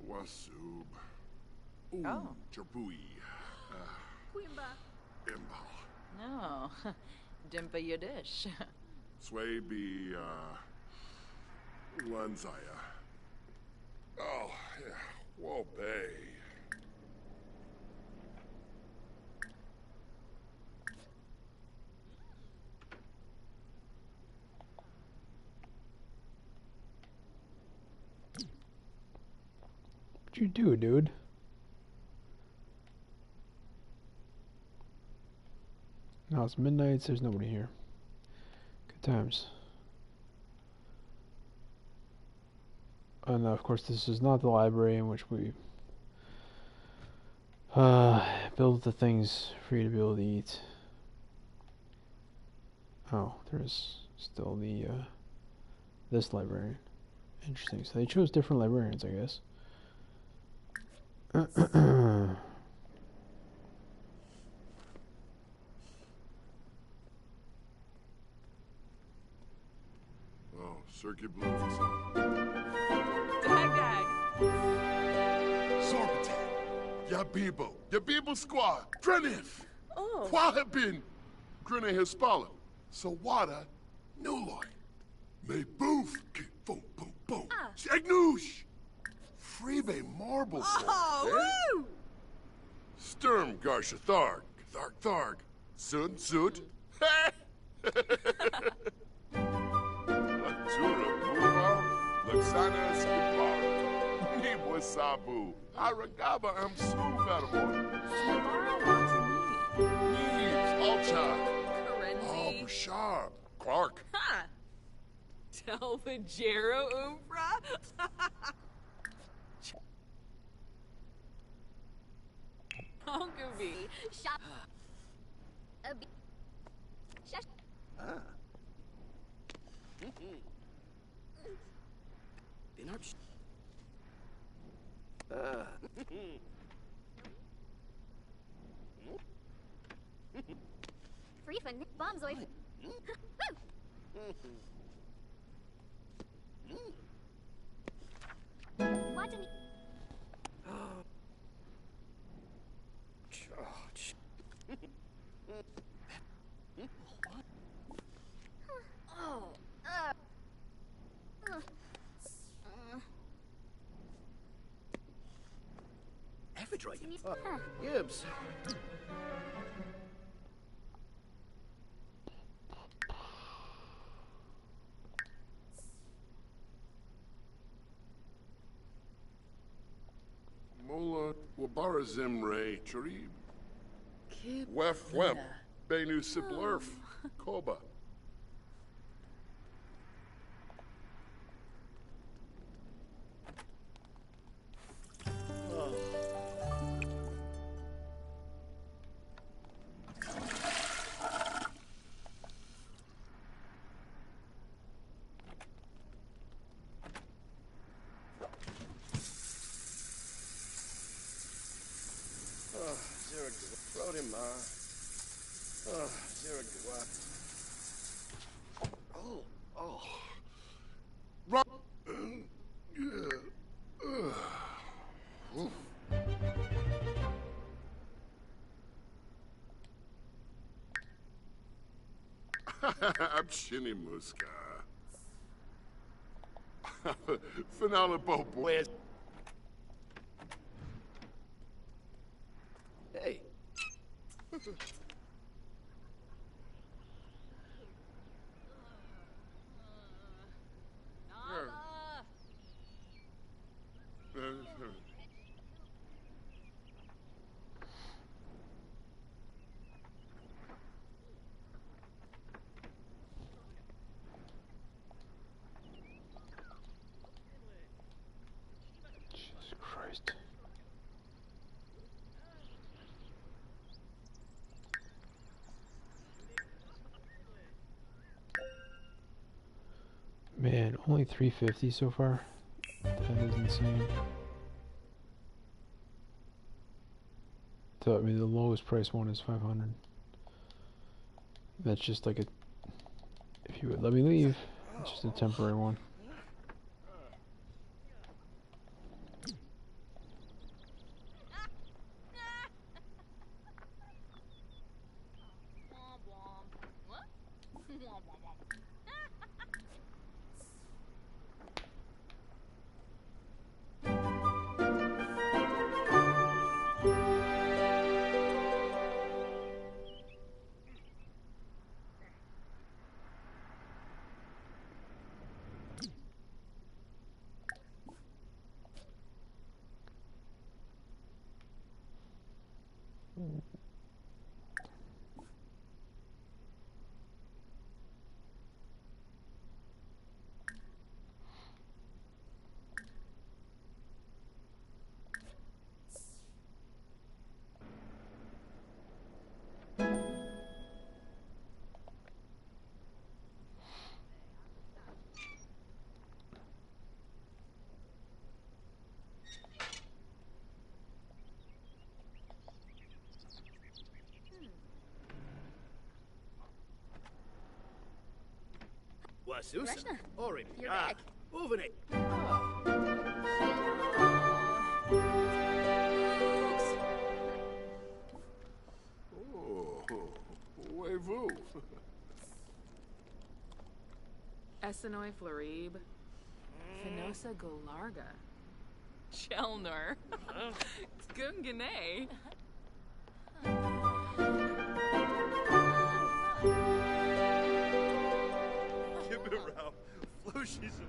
Wasub. Ooh, Oh. Jabui. Imbal. No. Dimpa Yadish. Sway be, Lanzaya. Oh, yeah. Whoa, Bay. What'd you do, dude? Now it's midnight, so there's nobody here. Good times. And of course, this is not the library in which we build the things for you to be able to eat. Oh, there's still the this librarian. Interesting. So they chose different librarians, I guess. Oh, Circuit Blue. Dag dag. Sorbatan. Yabibo. Yabibo Squad. Grenif. Oh. Quahabin. Grene Hispala. Sawada. Nuloy. May boof. Boom, boom, boom. Shagnoosh. Freebay Marble. Oh, woo! Sturm Garsha Tharg. Tharg Tharg. Sud Sud. Latura Buma. Luxana Skipar. Nibwasabu. Aragaba Amsu Vatamor. Neves. Alcha. Oh, Karenzi. Bashar. Clark. Ha! Delvajero Umbra? Honkaby. Free fun bombs away. Watching me. Oh. Evidroid. Gibbs. Mola Wabara Zimre Charib. Wef Wemp. Benu Siblurf. Koba. Oh. Rob. Yeah. I'm Shinny Muska. Finale Popo. Hey. Jesus Christ. Man, only 350 so far? That is insane. I mean, the lowest price one is 500. That's just like a... If you would let me leave, it's just a temporary one. Wasusa. Reshna, Orin. you're back. Uvene. Oh, wavoo. Essenoi Florib. Finosa Golarga. Chelnor. Gungane. Give it around. Floshi's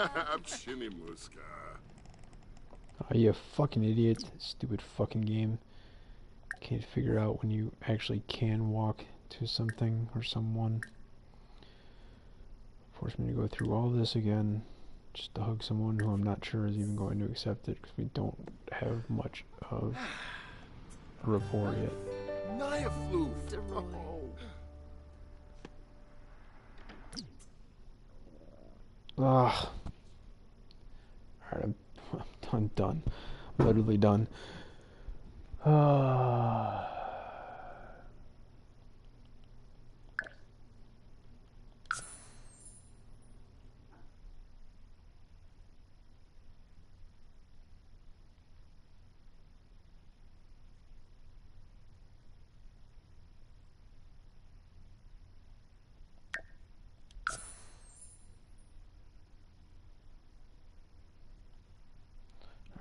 I'm Shinny Muska. Oh, you fucking idiot. Stupid fucking game. Can't figure out when you actually can walk to something or someone. Force me to go through all this again just to hug someone who I'm not sure is even going to accept it because we don't have much of a rapport yet. Naya Floof. Oh. Ugh. Alright, I'm done. I'm literally done.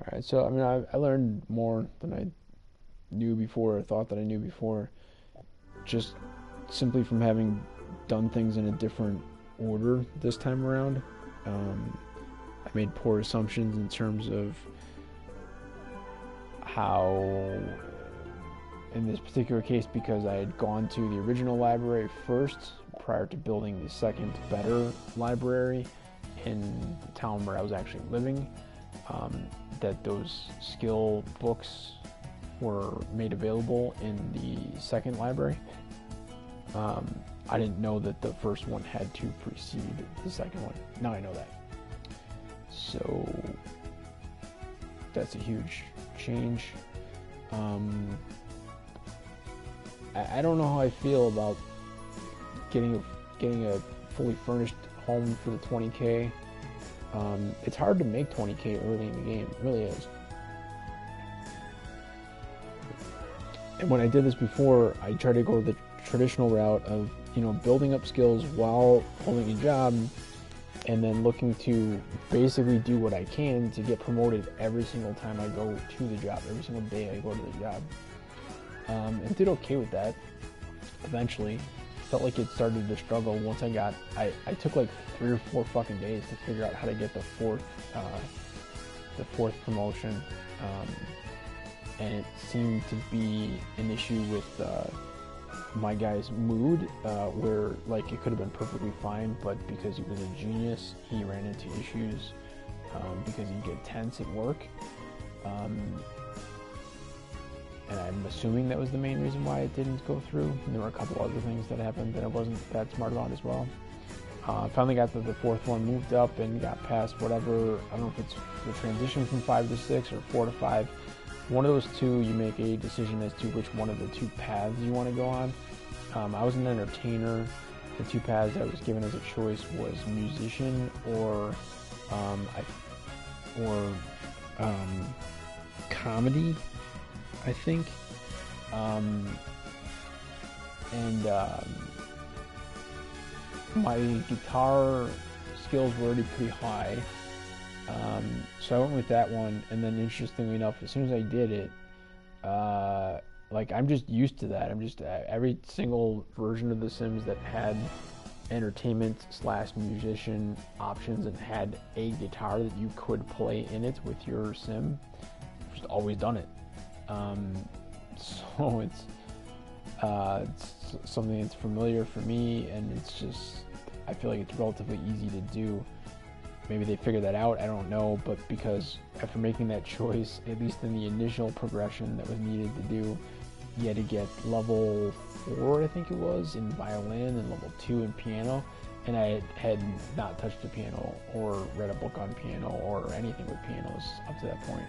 Alright, so I mean I learned more than I knew before, or thought that I knew before, just simply from having done things in a different order this time around. I made poor assumptions in terms of how, in this particular case, because I had gone to the original library first prior to building the second, better library in the town where I was actually living, that those skill books were made available in the second library. I didn't know that the first one had to precede the second one. Now I know that. So that's a huge change. I don't know how I feel about getting a fully furnished home for the 20K. It's hard to make 20K early in the game. It really is. And when I did this before, I tried to go the traditional route of, building up skills while holding a job, and then looking to basically do what I can to get promoted every single time I go to the job, every single day I go to the job. And did okay with that eventually. Felt like it started to struggle once I took like 3 or 4 fucking days to figure out how to get the fourth promotion. And it seemed to be an issue with my guy's mood, where like it could have been perfectly fine, but because he was a genius, he ran into issues because he'd get tense at work. And I'm assuming that was the main reason why it didn't go through. And there were a couple other things that happened that I wasn't that smart about as well. Finally got the fourth one moved up and got past whatever, I don't know if it's the transition from 5 to 6 or 4 to 5. One of those two, you make a decision as to which one of the 2 paths you want to go on. I was an entertainer. The 2 paths I was given as a choice was musician or comedy, I think. My guitar skills were already pretty high. So I went with that one, and then interestingly enough, as soon as I did it, like I'm just used to that. I'm just every single version of The Sims that had entertainment / musician options and had a guitar that you could play in it with your sim, I've just always done it. So it's something that's familiar for me, and it's just, I feel like it's relatively easy to do. Maybe they figured that out, I don't know, but because after making that choice, at least in the initial progression that was needed to do, you had to get level 4, I think it was, in violin, and level 2 in piano, and I had not touched the piano or read a book on piano or anything with pianos up to that point.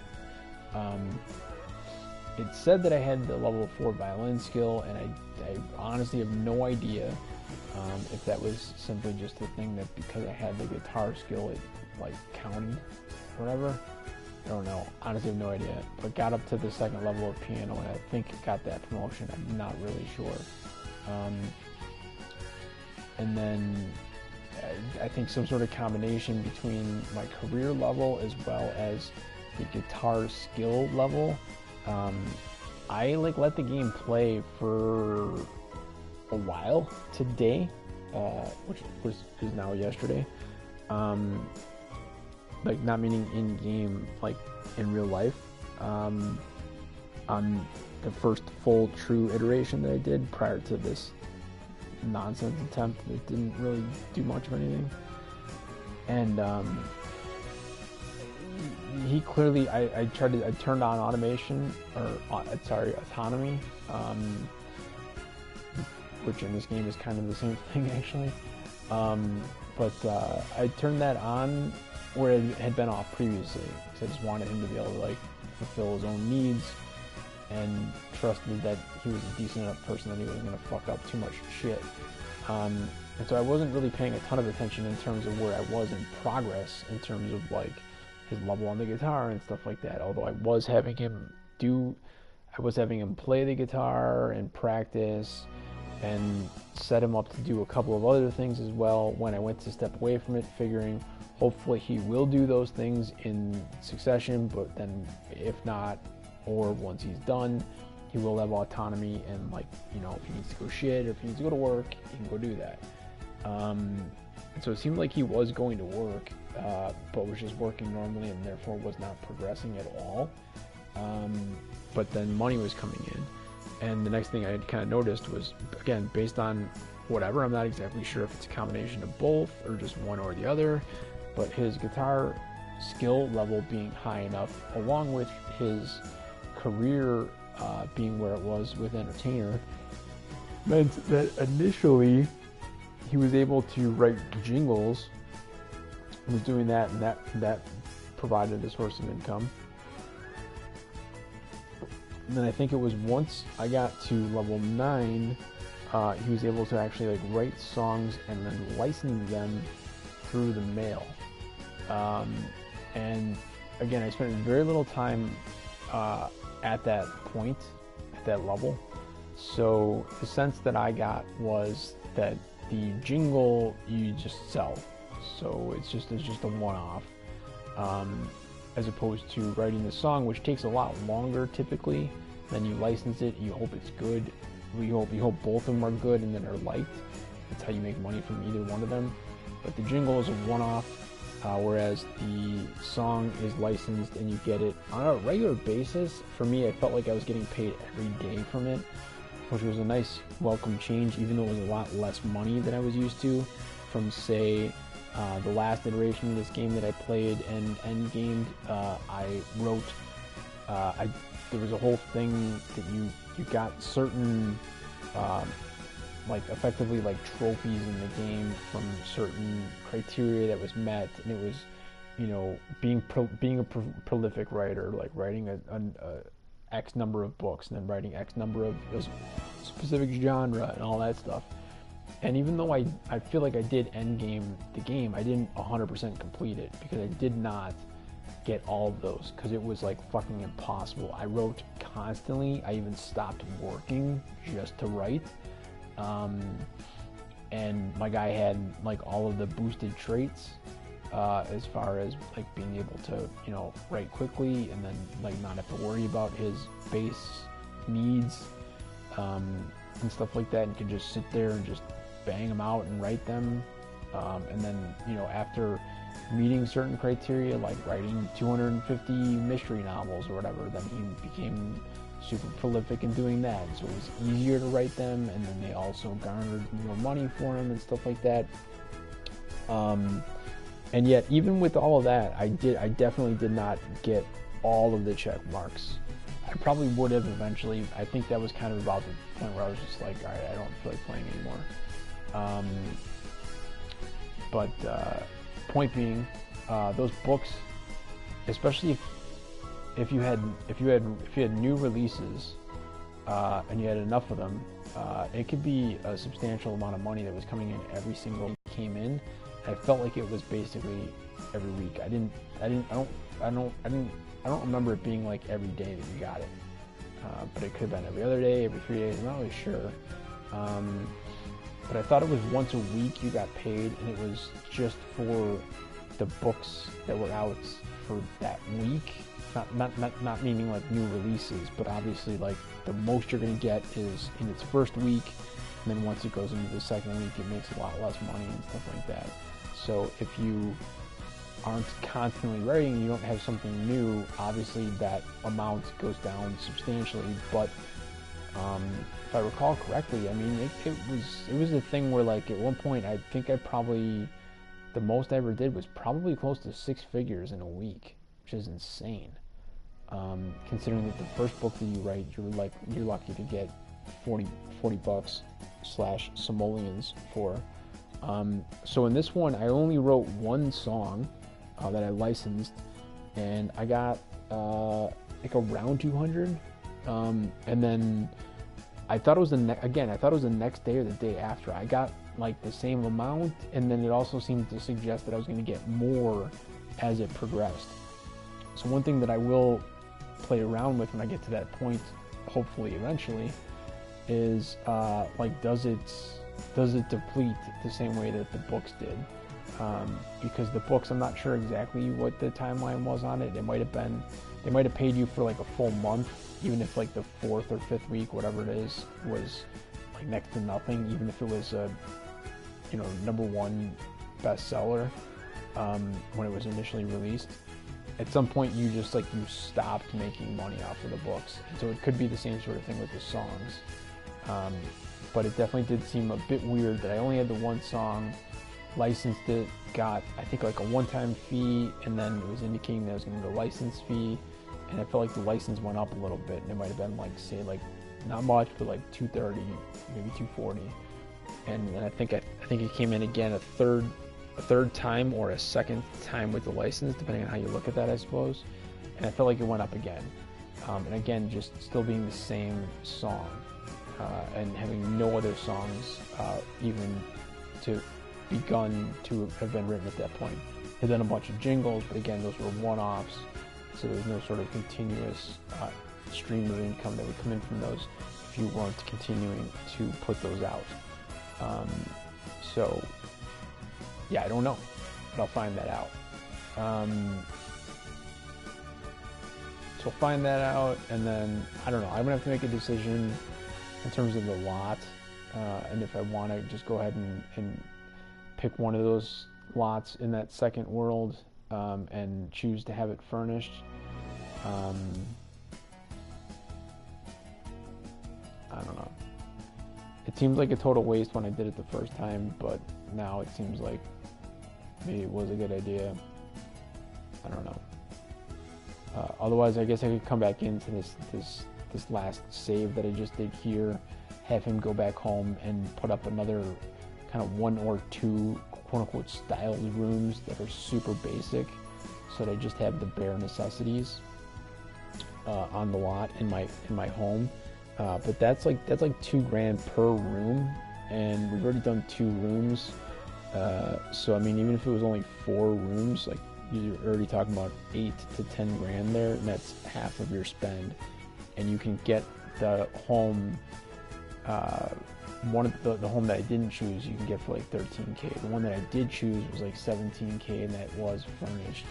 It said that I had the level 4 violin skill, and I honestly have no idea if that was simply just the thing that because I had the guitar skill, it like counted or whatever. I don't know. Honestly, I have no idea. But got up to the second level of piano, and I think got that promotion. I'm not really sure. And then I think some sort of combination between my career level as well as the guitar skill level. I like let the game play for a while today, which is now yesterday. Like not meaning in game, like in real life. On the first full true iteration that I did prior to this nonsense attempt that didn't really do much of anything. And he clearly, I turned on automation, or autonomy, which in this game is kind of the same thing actually. But I turned that on where it had been off previously, because I just wanted him to be able to like fulfill his own needs, and trusted that he was a decent enough person that he wasn't going to fuck up too much shit. And so I wasn't really paying a ton of attention in terms of where I was in progress, in terms of like his level on the guitar and stuff like that. Although I was having him play the guitar and practice, and set him up to do a couple of other things as well when I went to step away from it, figuring hopefully he will do those things in succession, but then if not, or once he's done, he will have autonomy, and like, you know, if he needs to go shit or if he needs to go to work, he can go do that. And so it seemed like he was going to work, but was just working normally and therefore was not progressing at all. But then money was coming in. And the next thing I had kind of noticed was, again, based on whatever, I'm not exactly sure if it's a combination of both or just one or the other, but his guitar skill level being high enough, along with his career being where it was with Entertainer, meant that initially he was able to write jingles. He was doing that, and that provided a source of income. And then I think it was once I got to level 9, he was able to actually like write songs and then license them through the mail. And again, I spent very little time at that point, at that level. So the sense that I got was that the jingle you just sell, so it's just a one-off, as opposed to writing the song, which takes a lot longer typically. Then you license it, you hope it's good. You hope both of them are good and then are liked. That's how you make money from either one of them. But the jingle is a one-off, whereas the song is licensed and you get it on a regular basis. For me, I felt like I was getting paid every day from it, which was a nice welcome change, even though it was a lot less money than I was used to from, say, the last iteration of this game that I played and endgamed. I wrote, there was a whole thing that you got certain, like effectively like trophies in the game from certain criteria that was met, and it was, you know, being a prolific writer, like writing a X number of books and then writing X number of a specific genre and all that stuff. And even though I feel like I did endgame the game, I didn't 100% complete it because I did not get all of those because it was like fucking impossible. I wrote constantly. I even stopped working just to write. And my guy had like all of the boosted traits as far as like being able to, you know, write quickly and then like not have to worry about his base needs and stuff like that, and could just sit there and just bang them out and write them. And then, you know, after meeting certain criteria, like writing 250 mystery novels or whatever, then he became super prolific in doing that. So it was easier to write them, and then they also garnered more money for him and stuff like that. And yet, even with all of that, I definitely did not get all of the check marks. I probably would have eventually. I think that was kind of about the point where I was just like, all right, I don't feel like playing anymore. But point being, those books, especially if you had new releases and you had enough of them, it could be a substantial amount of money that was coming in every single came in. I felt like it was basically every week. I don't remember it being like every day that you got it, but it could have been every other day, every 3 days. I'm not really sure. But I thought it was once a week you got paid, and it was just for the books that were out for that week. Not meaning like new releases, but obviously like the most you're going to get is in its first week, and then once it goes into the second week, it makes a lot less money and stuff like that. So if you aren't constantly writing, you don't have something new, obviously that amount goes down substantially. But if I recall correctly, I mean, it was a thing where like at one point I think the most I ever did was probably close to 6 figures in a week, which is insane. Considering that the first book that you write, you're lucky to get 40 bucks / simoleons for. So in this one, I only wrote one song that I licensed, and I got like around 200. And then I thought it was the next day or the day after I got like the same amount, and then it also seemed to suggest that I was going to get more as it progressed. So one thing that I will play around with when I get to that point, hopefully eventually, is like does it deplete the same way that the books did? Because the books, I'm not sure exactly what the timeline was on it. They might have paid you for like a full month, even if like the 4th or 5th week, whatever it is, was like next to nothing. Even if it was a, you know, number 1 bestseller when it was initially released. At some point, you just like you stopped making money off of the books, and so it could be the same sort of thing with the songs. But it definitely did seem a bit weird that I only had the one song, licensed it, got I think like a one-time fee, and then it was indicating that it was going to be a license fee, and I felt like the license went up a little bit, and it might have been like say like not much, but like $230, maybe $240, and then I think it came in again a third time or a second time with the license, depending on how you look at that, I suppose. And I felt like it went up again, and again just still being the same song. And having no other songs even to begun to have been written at that point. Had done a bunch of jingles, but again, those were one-offs, so there was no sort of continuous stream of income that would come in from those if you weren't continuing to put those out. So, yeah, I don't know, but I'll find that out. So I'll find that out, and then, I don't know, I'm going to have to make a decision in terms of the lot, and if I want to just go ahead and pick one of those lots in that second world and choose to have it furnished. I don't know. It seemed like a total waste when I did it the first time, but now it seems like maybe it was a good idea. I don't know. Otherwise, I guess I could come back into this last save that I just did here, have him go back home and put up another kind of one or two quote-unquote styled rooms that are super basic, so that I just have the bare necessities on the lot in my home. But that's like $2,000 per room, and we've already done 2 rooms. So I mean, even if it was only 4 rooms, like you're already talking about $8,000 to $10,000 there, and that's half of your spend. And you can get the home, one of the home that I didn't choose, you can get for like $13,000. The one that I did choose was like $17,000, and that was furnished.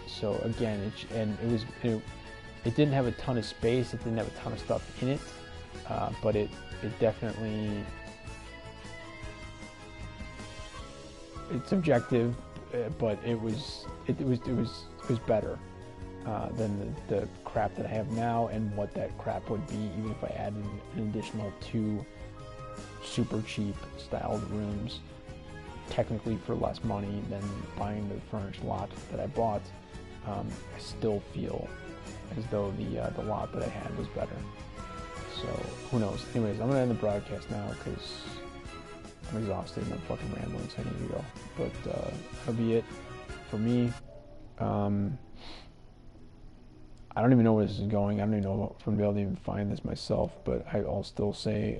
So again, it didn't have a ton of space, it didn't have a ton of stuff in it, but it definitely, it's subjective, but it was better than the crap that I have now, and what that crap would be even if I added an additional 2 super cheap styled rooms, technically for less money than buying the furnished lot that I bought. I still feel as though the lot that I had was better. So who knows? Anyways, I'm gonna end the broadcast now because I'm exhausted and I'm fucking rambling, so I need to go. But that'll be it for me. I don't even know where this is going. I don't even know if I'm going to be able to even find this myself, but I'll still say